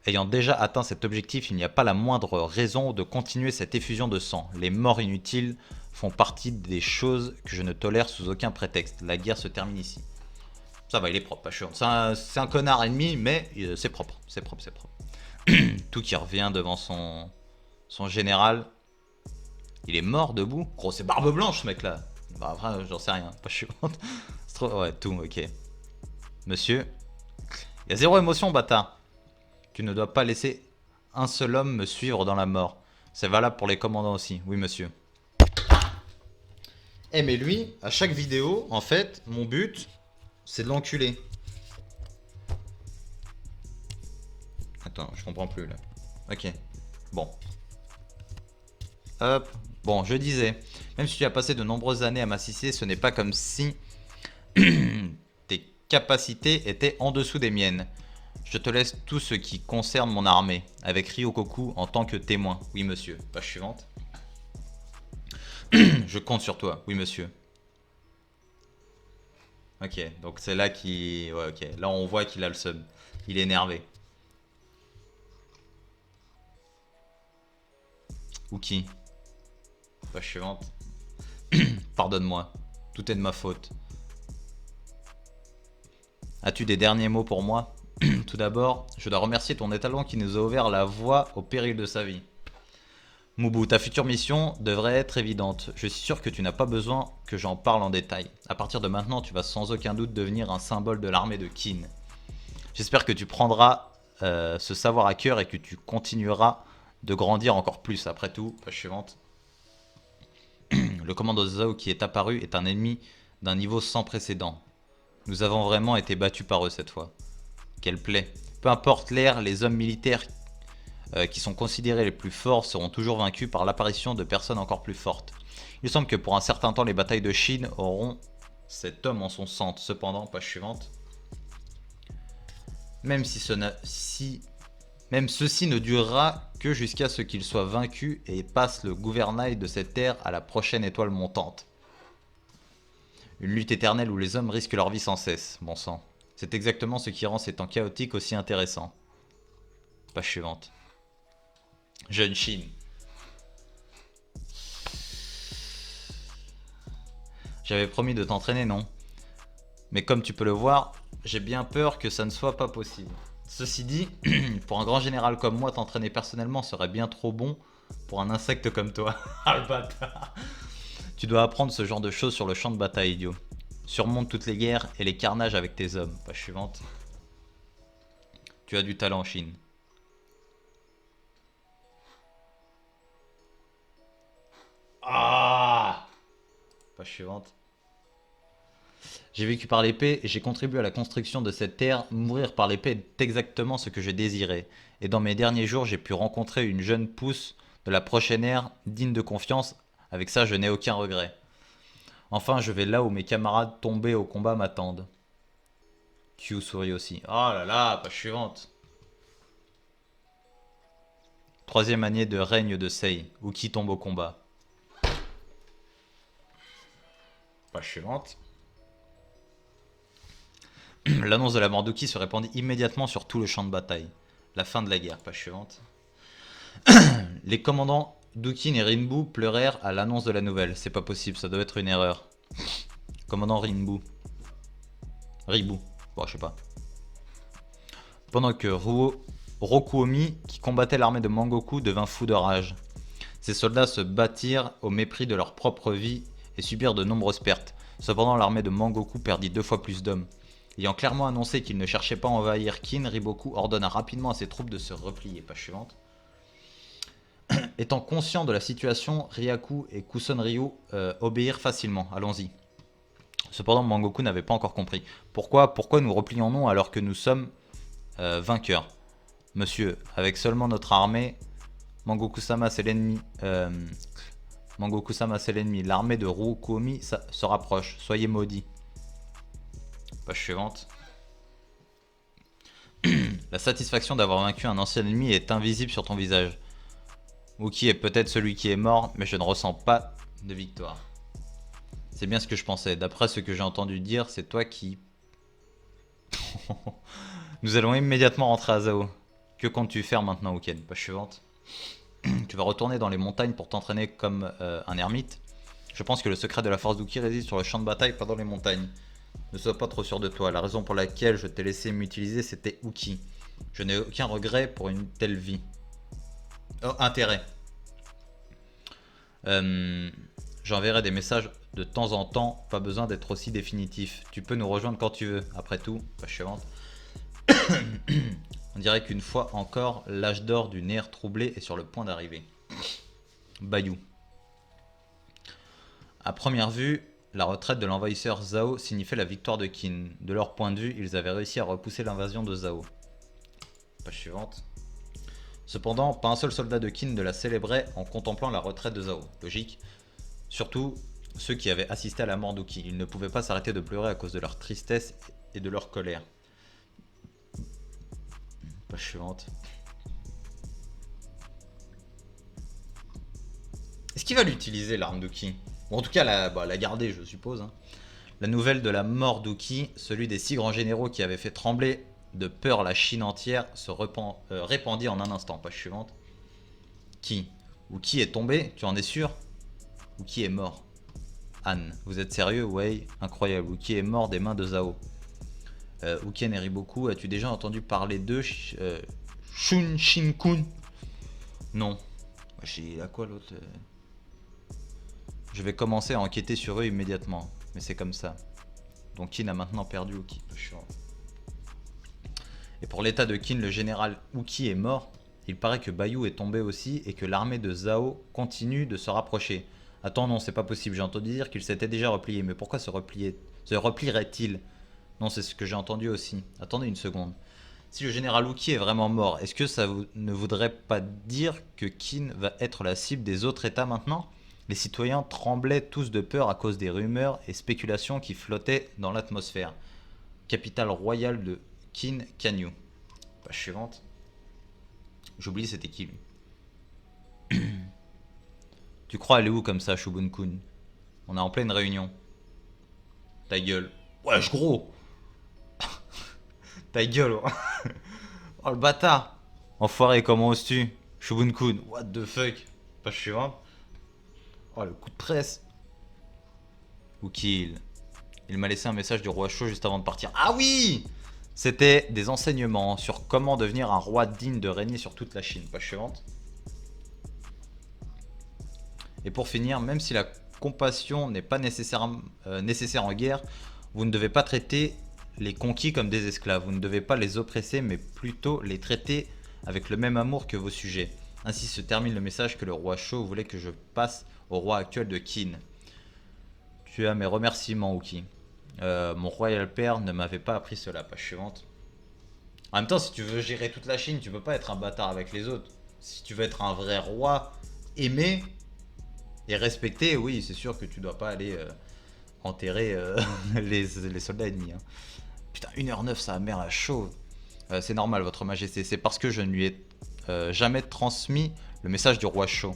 Ayant déjà atteint cet objectif, il n'y a pas la moindre raison de continuer cette effusion de sang. Les morts inutiles font partie des choses que je ne tolère sous aucun prétexte. La guerre se termine ici. Ça va, il est propre. C'est un connard ennemi, mais c'est propre. C'est propre, c'est propre. Tout qui revient devant son général. Il est mort debout. Gros, c'est barbe blanche ce mec là. Bah, après, j'en sais rien. Pas suivante. Ouais, tout, ok. Monsieur. Il y a zéro émotion, bâtard. Tu ne dois pas laisser un seul homme me suivre dans la mort. C'est valable pour les commandants aussi. Oui, monsieur. Eh, mais lui, à chaque vidéo, en fait, mon but, c'est de l'enculer. Attends, je comprends plus là. Ok. Bon. Hop. Bon, je disais, même si tu as passé de nombreuses années à m'assister, ce n'est pas comme si tes capacités étaient en dessous des miennes. Je te laisse tout ce qui concerne mon armée, avec Ryokoku en tant que témoin. Oui, monsieur. Page suivante. Je compte sur toi. Oui, monsieur. Ok, donc c'est là qu'il... Ouais, ok. Là, on voit qu'il a le seum. Il est énervé. Ou qui? Page suivante. Pardonne-moi. Tout est de ma faute. As-tu des derniers mots pour moi? Tout d'abord, je dois remercier ton étalon qui nous a ouvert la voie au péril de sa vie. Mubu, ta future mission devrait être évidente. Je suis sûr que tu n'as pas besoin que j'en parle en détail. À partir de maintenant, tu vas sans aucun doute devenir un symbole de l'armée de Kin. J'espère que tu prendras ce savoir à cœur et que tu continueras de grandir encore plus. Après tout, page suivante. Le commando Zhao qui est apparu est un ennemi d'un niveau sans précédent. Nous avons vraiment été battus par eux cette fois. Quelle plaie. Peu importe l'ère, les hommes militaires qui sont considérés les plus forts seront toujours vaincus par l'apparition de personnes encore plus fortes. Il semble que pour un certain temps, les batailles de Chine auront cet homme en son centre. Cependant, page suivante. Même même ceci ne durera que jusqu'à ce qu'il soit vaincu et passe le gouvernail de cette terre à la prochaine étoile montante. Une lutte éternelle où les hommes risquent leur vie sans cesse, bon sang. C'est exactement ce qui rend ces temps chaotiques aussi intéressants. Page suivante. Jeune Chine. J'avais promis de t'entraîner, non? Mais comme tu peux le voir, j'ai bien peur que ça ne soit pas possible. Ceci dit, pour un grand général comme moi, t'entraîner personnellement serait bien trop bon pour un insecte comme toi. Ah le bâtard. Tu dois apprendre ce genre de choses sur le champ de bataille, idiot. Surmonte toutes les guerres et les carnages avec tes hommes. Page suivante. Tu as du talent, Chine. Ah! Page suivante. J'ai vécu par l'épée et j'ai contribué à la construction de cette terre. Mourir par l'épée est exactement ce que je désirais. Et dans mes derniers jours, j'ai pu rencontrer une jeune pousse de la prochaine ère, digne de confiance. Avec ça, je n'ai aucun regret. Enfin, je vais là où mes camarades tombés au combat m'attendent. Q sourit aussi. Oh là là, page suivante. Troisième année de règne de Sei, où qui tombe au combat. Page suivante. L'annonce de la mort d'Uki se répandit immédiatement sur tout le champ de bataille. La fin de la guerre, page suivante. Les commandants Dukin et Rinbu pleurèrent à l'annonce de la nouvelle. C'est pas possible, ça doit être une erreur. Commandant Rinbu. Ribu. Bon, je sais pas. Pendant que Rokuomi, qui combattait l'armée de Mangoku, devint fou de rage. Ces soldats se battirent au mépris de leur propre vie et subirent de nombreuses pertes. Cependant, l'armée de Mangoku perdit 2 fois plus d'hommes. Ayant clairement annoncé qu'il ne cherchait pas à envahir Kin, Riboku ordonna rapidement à ses troupes de se replier. Page suivante. Étant conscient de la situation, Ryaku et Kuson-Ryu obéirent facilement. Allons-y. Cependant, Mangoku n'avait pas encore compris. Pourquoi nous replions-nous alors que nous sommes vainqueurs? Monsieur, avec seulement notre armée, Mangoku-sama c'est l'ennemi. Mangoku-sama c'est l'ennemi. L'armée de Rokuomi se rapproche. Soyez maudits. Page suivante. La satisfaction d'avoir vaincu un ancien ennemi est invisible sur ton visage. Wookie est peut-être celui qui est mort, mais je ne ressens pas de victoire. C'est bien ce que je pensais. D'après ce que j'ai entendu dire, c'est toi qui... Nous allons immédiatement rentrer à Zao. Que comptes-tu faire maintenant, Wuken? Page suivante. Tu vas retourner dans les montagnes pour t'entraîner comme un ermite. Je pense que le secret de la force d'Uki réside sur le champ de bataille, pas dans les montagnes. Ne sois pas trop sûr de toi. La raison pour laquelle je t'ai laissé m'utiliser, c'était Uki. Je n'ai aucun regret pour une telle vie. Oh, intérêt. J'enverrai des messages de temps en temps. Pas besoin d'être aussi définitif. Tu peux nous rejoindre quand tu veux. Après tout, page suivante. On dirait qu'une fois encore, l'âge d'or du nerf troublé est sur le point d'arriver. Bayou. À première vue, la retraite de l'envahisseur Zhao signifiait la victoire de Qin. De leur point de vue, ils avaient réussi à repousser l'invasion de Zhao. Page suivante. Cependant, pas un seul soldat de Qin ne la célébrait en contemplant la retraite de Zhao. Logique. Surtout ceux qui avaient assisté à la mort d'Uki. Ils ne pouvaient pas s'arrêter de pleurer à cause de leur tristesse et de leur colère. Page suivante. Est-ce qu'il va l'utiliser, l'arme d'Uki? Bon, en tout cas, la garder, je suppose. Hein. La nouvelle de la mort d'Uki, celui des 6 grands généraux qui avaient fait trembler de peur la Chine entière, se répandit en un instant. Page suivante. Qui? Uki est tombé? Tu en es sûr? Uki est mort. Anne, vous êtes sérieux? Ouais, incroyable. Uki est mort des mains de Zhao. Uken et Riboku, as-tu déjà entendu parler d'eux? Shun Shin-kun? Non. J'ai à quoi l'autre? Je vais commencer à enquêter sur eux immédiatement. Mais c'est comme ça. Donc Qin a maintenant perdu Uki. Et pour l'état de Qin, le général Uki est mort. Il paraît que Bayou est tombé aussi et que l'armée de Zhao continue de se rapprocher. Attends, non, c'est pas possible. J'ai entendu dire qu'il s'était déjà replié. Mais pourquoi se replierait-il? Non, c'est ce que j'ai entendu aussi. Attendez une seconde. Si le général Uki est vraiment mort, est-ce que ça ne voudrait pas dire que Qin va être la cible des autres états maintenant? Les citoyens tremblaient tous de peur à cause des rumeurs et spéculations qui flottaient dans l'atmosphère. Capitale royale de Qin Kanyu. Page suivante. J'oublie c'était qui lui. Tu crois aller où comme ça, Shubun-kun? On est en pleine réunion. Ta gueule. Wesh gros. Ta gueule. Oh le bâtard. Enfoiré, comment oses-tu? Shubun-kun. What the fuck? Page suivante. Oh le coup de presse. Uki. Il m'a laissé un message du roi Sho juste avant de partir. Ah oui! C'était des enseignements sur comment devenir un roi digne de régner sur toute la Chine. Page suivante. Et pour finir, même si la compassion n'est pas nécessaire en guerre, vous ne devez pas traiter les conquis comme des esclaves. Vous ne devez pas les oppresser, mais plutôt les traiter avec le même amour que vos sujets. Ainsi se termine le message que le roi Sho voulait que je passe au roi actuel de Qin. Tu as mes remerciements, Uki. Mon royal père ne m'avait pas appris cela. Page suivante. En même temps, si tu veux gérer toute la Chine, tu peux pas être un bâtard avec les autres. Si tu veux être un vrai roi aimé et respecté, oui, c'est sûr que tu dois pas aller enterrer les soldats ennemis. Hein. Putain, 1h09, ça mère la chauve. C'est normal, votre majesté. C'est parce que je ne lui ai jamais transmis le message du roi Sho.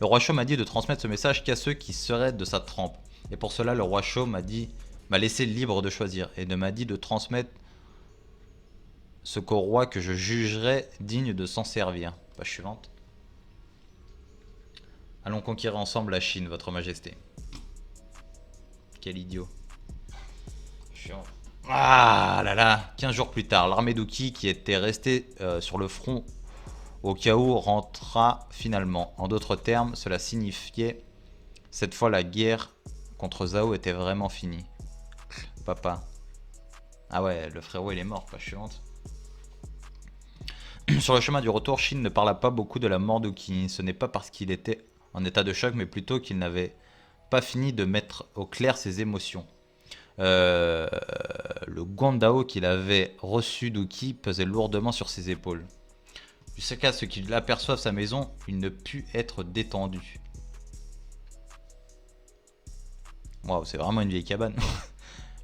Le roi Sho m'a dit de transmettre ce message qu'à ceux qui seraient de sa trempe. Et pour cela, le roi Sho m'a laissé libre de choisir et ne m'a dit de transmettre ce qu'au roi que je jugerais digne de s'en servir. Page suivante. Allons conquérir ensemble la Chine, votre majesté. Quel idiot. Chiant. Ah là là. 15 jours plus tard, l'armée d'Uki qui était restée sur le front au cas où rentra finalement. En d'autres termes, cela signifiait cette fois la guerre contre Zhao était vraiment finie. Papa. Ah ouais, le frérot il est mort, pas chiante. Sur le chemin du retour, Shin ne parla pas beaucoup de la mort d'Uki. Ce n'est pas parce qu'il était en état de choc, mais plutôt qu'il n'avait pas fini de mettre au clair ses émotions. Euh, le Guandao qu'il avait reçu d'Uki pesait lourdement sur ses épaules. Jusqu'à ce qu'il aperçoive sa maison, il ne put être détendu. Waouh, c'est vraiment une vieille cabane.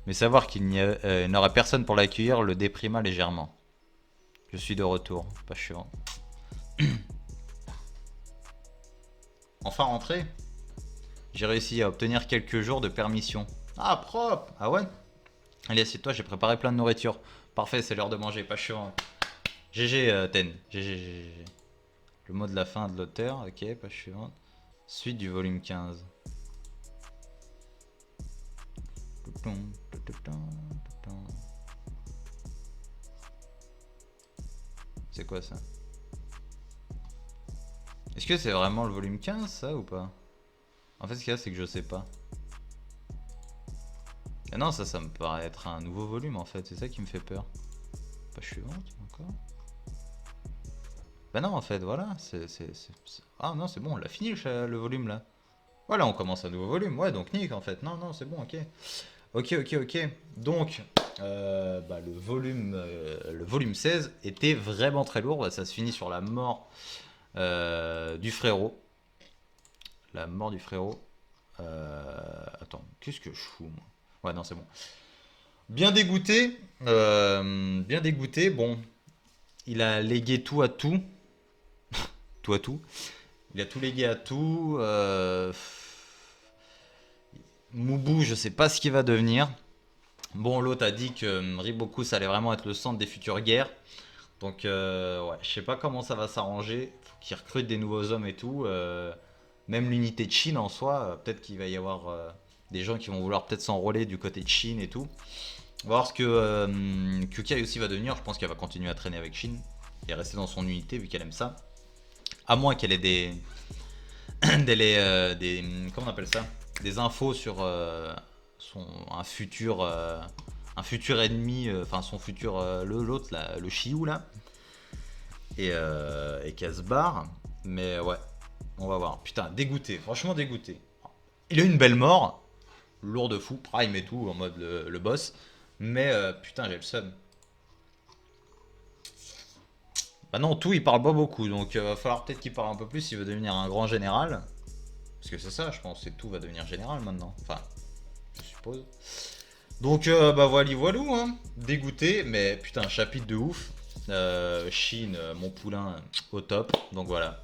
Mais savoir qu'il n'aurait personne pour l'accueillir le déprima légèrement. Je suis de retour, pas chiant. Enfin rentré. J'ai réussi à obtenir quelques jours de permission. Ah, propre. Ah ouais. Allez, assieds-toi, j'ai préparé plein de nourriture. Parfait, c'est l'heure de manger, pas chiant. GG, Ten. GG, GG. Le mot de la fin de l'auteur, ok, pas chiant. Suite du volume 15. C'est quoi ça? Est-ce que c'est vraiment le volume 15 ça ou pas? En fait ce qu'il y a c'est que je sais pas. Ah non ça me paraît être un nouveau volume en fait, c'est ça qui me fait peur. Pas suivante encore. Bah non en fait voilà, Ah non c'est bon, on l'a fini le volume là. Voilà on commence un nouveau volume, ouais donc nique en fait, non c'est bon ok. Ok. Donc, le volume 16 était vraiment très lourd. Ça se finit sur la mort du frérot. La mort du frérot. Attends, qu'est-ce que je fous moi? Ouais, non, c'est bon. Bien dégoûté. Bien dégoûté. Bon, il a légué tout à tout. Tout à tout. Il a tout légué à tout. Moubou, je sais pas ce qu'il va devenir. Bon, l'autre a dit que Riboku, ça allait vraiment être le centre des futures guerres. Donc, ouais, je sais pas comment ça va s'arranger. Faut qu'ils recrutent des nouveaux hommes et tout. Même l'unité de Chine en soi, peut-être qu'il va y avoir des gens qui vont vouloir peut-être s'enrôler du côté de Chine et tout. On va voir ce que Kyukai aussi va devenir. Je pense qu'elle va continuer à traîner avec Chine et rester dans son unité vu qu'elle aime ça. À moins qu'elle ait comment on appelle ça? Des infos sur un futur ennemi, enfin son futur l'autre là, le Shiou là, et qu'elle se barre. Mais ouais, on va voir. Putain, dégoûté, franchement dégoûté. Il a une belle mort, lourd de fou, prime et tout en mode le boss. Mais putain j'ai le seum. Bah non, tout il parle pas beaucoup, donc va falloir peut-être qu'il parle un peu plus s'il veut devenir un grand général. Parce que c'est ça, je pense, c'est tout va devenir général maintenant. Enfin, je suppose. Donc, bah voilou, hein. Dégoûté, mais putain, chapitre de ouf. Chine, mon poulain, au top. Donc voilà.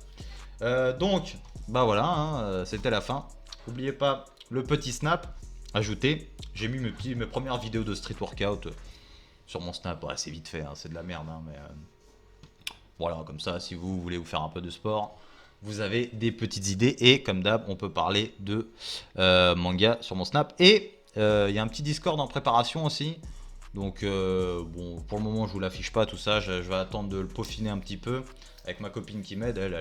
Donc, bah voilà, hein, c'était la fin. N'oubliez pas le petit snap ajouté. J'ai mis mes premières vidéos de street workout sur mon snap. Ouais, c'est vite fait, hein, c'est de la merde, hein, mais voilà, comme ça, si vous voulez vous faire un peu de sport, vous avez des petites idées. Et comme d'hab, on peut parler de manga sur mon snap. Et il y a un petit Discord en préparation aussi. Donc, bon, pour le moment, je vous l'affiche pas tout ça. Je vais attendre de le peaufiner un petit peu avec ma copine qui m'aide. Elle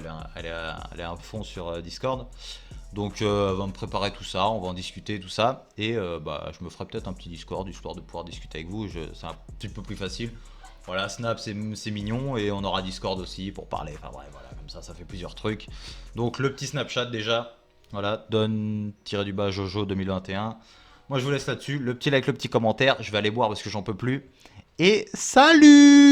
est à fond sur Discord. Donc, elle va me préparer tout ça. On va en discuter, tout ça. Et bah, je me ferai peut-être un petit Discord histoire de pouvoir discuter avec vous. C'est un petit peu plus facile. Voilà, Snap c'est mignon et on aura Discord aussi pour parler. Enfin bref, voilà, comme ça fait plusieurs trucs. Donc le petit Snapchat déjà, voilà, donne-du-bas Jojo 2021. Moi je vous laisse là-dessus. Le petit like, le petit commentaire. Je vais aller boire parce que j'en peux plus. Et salut!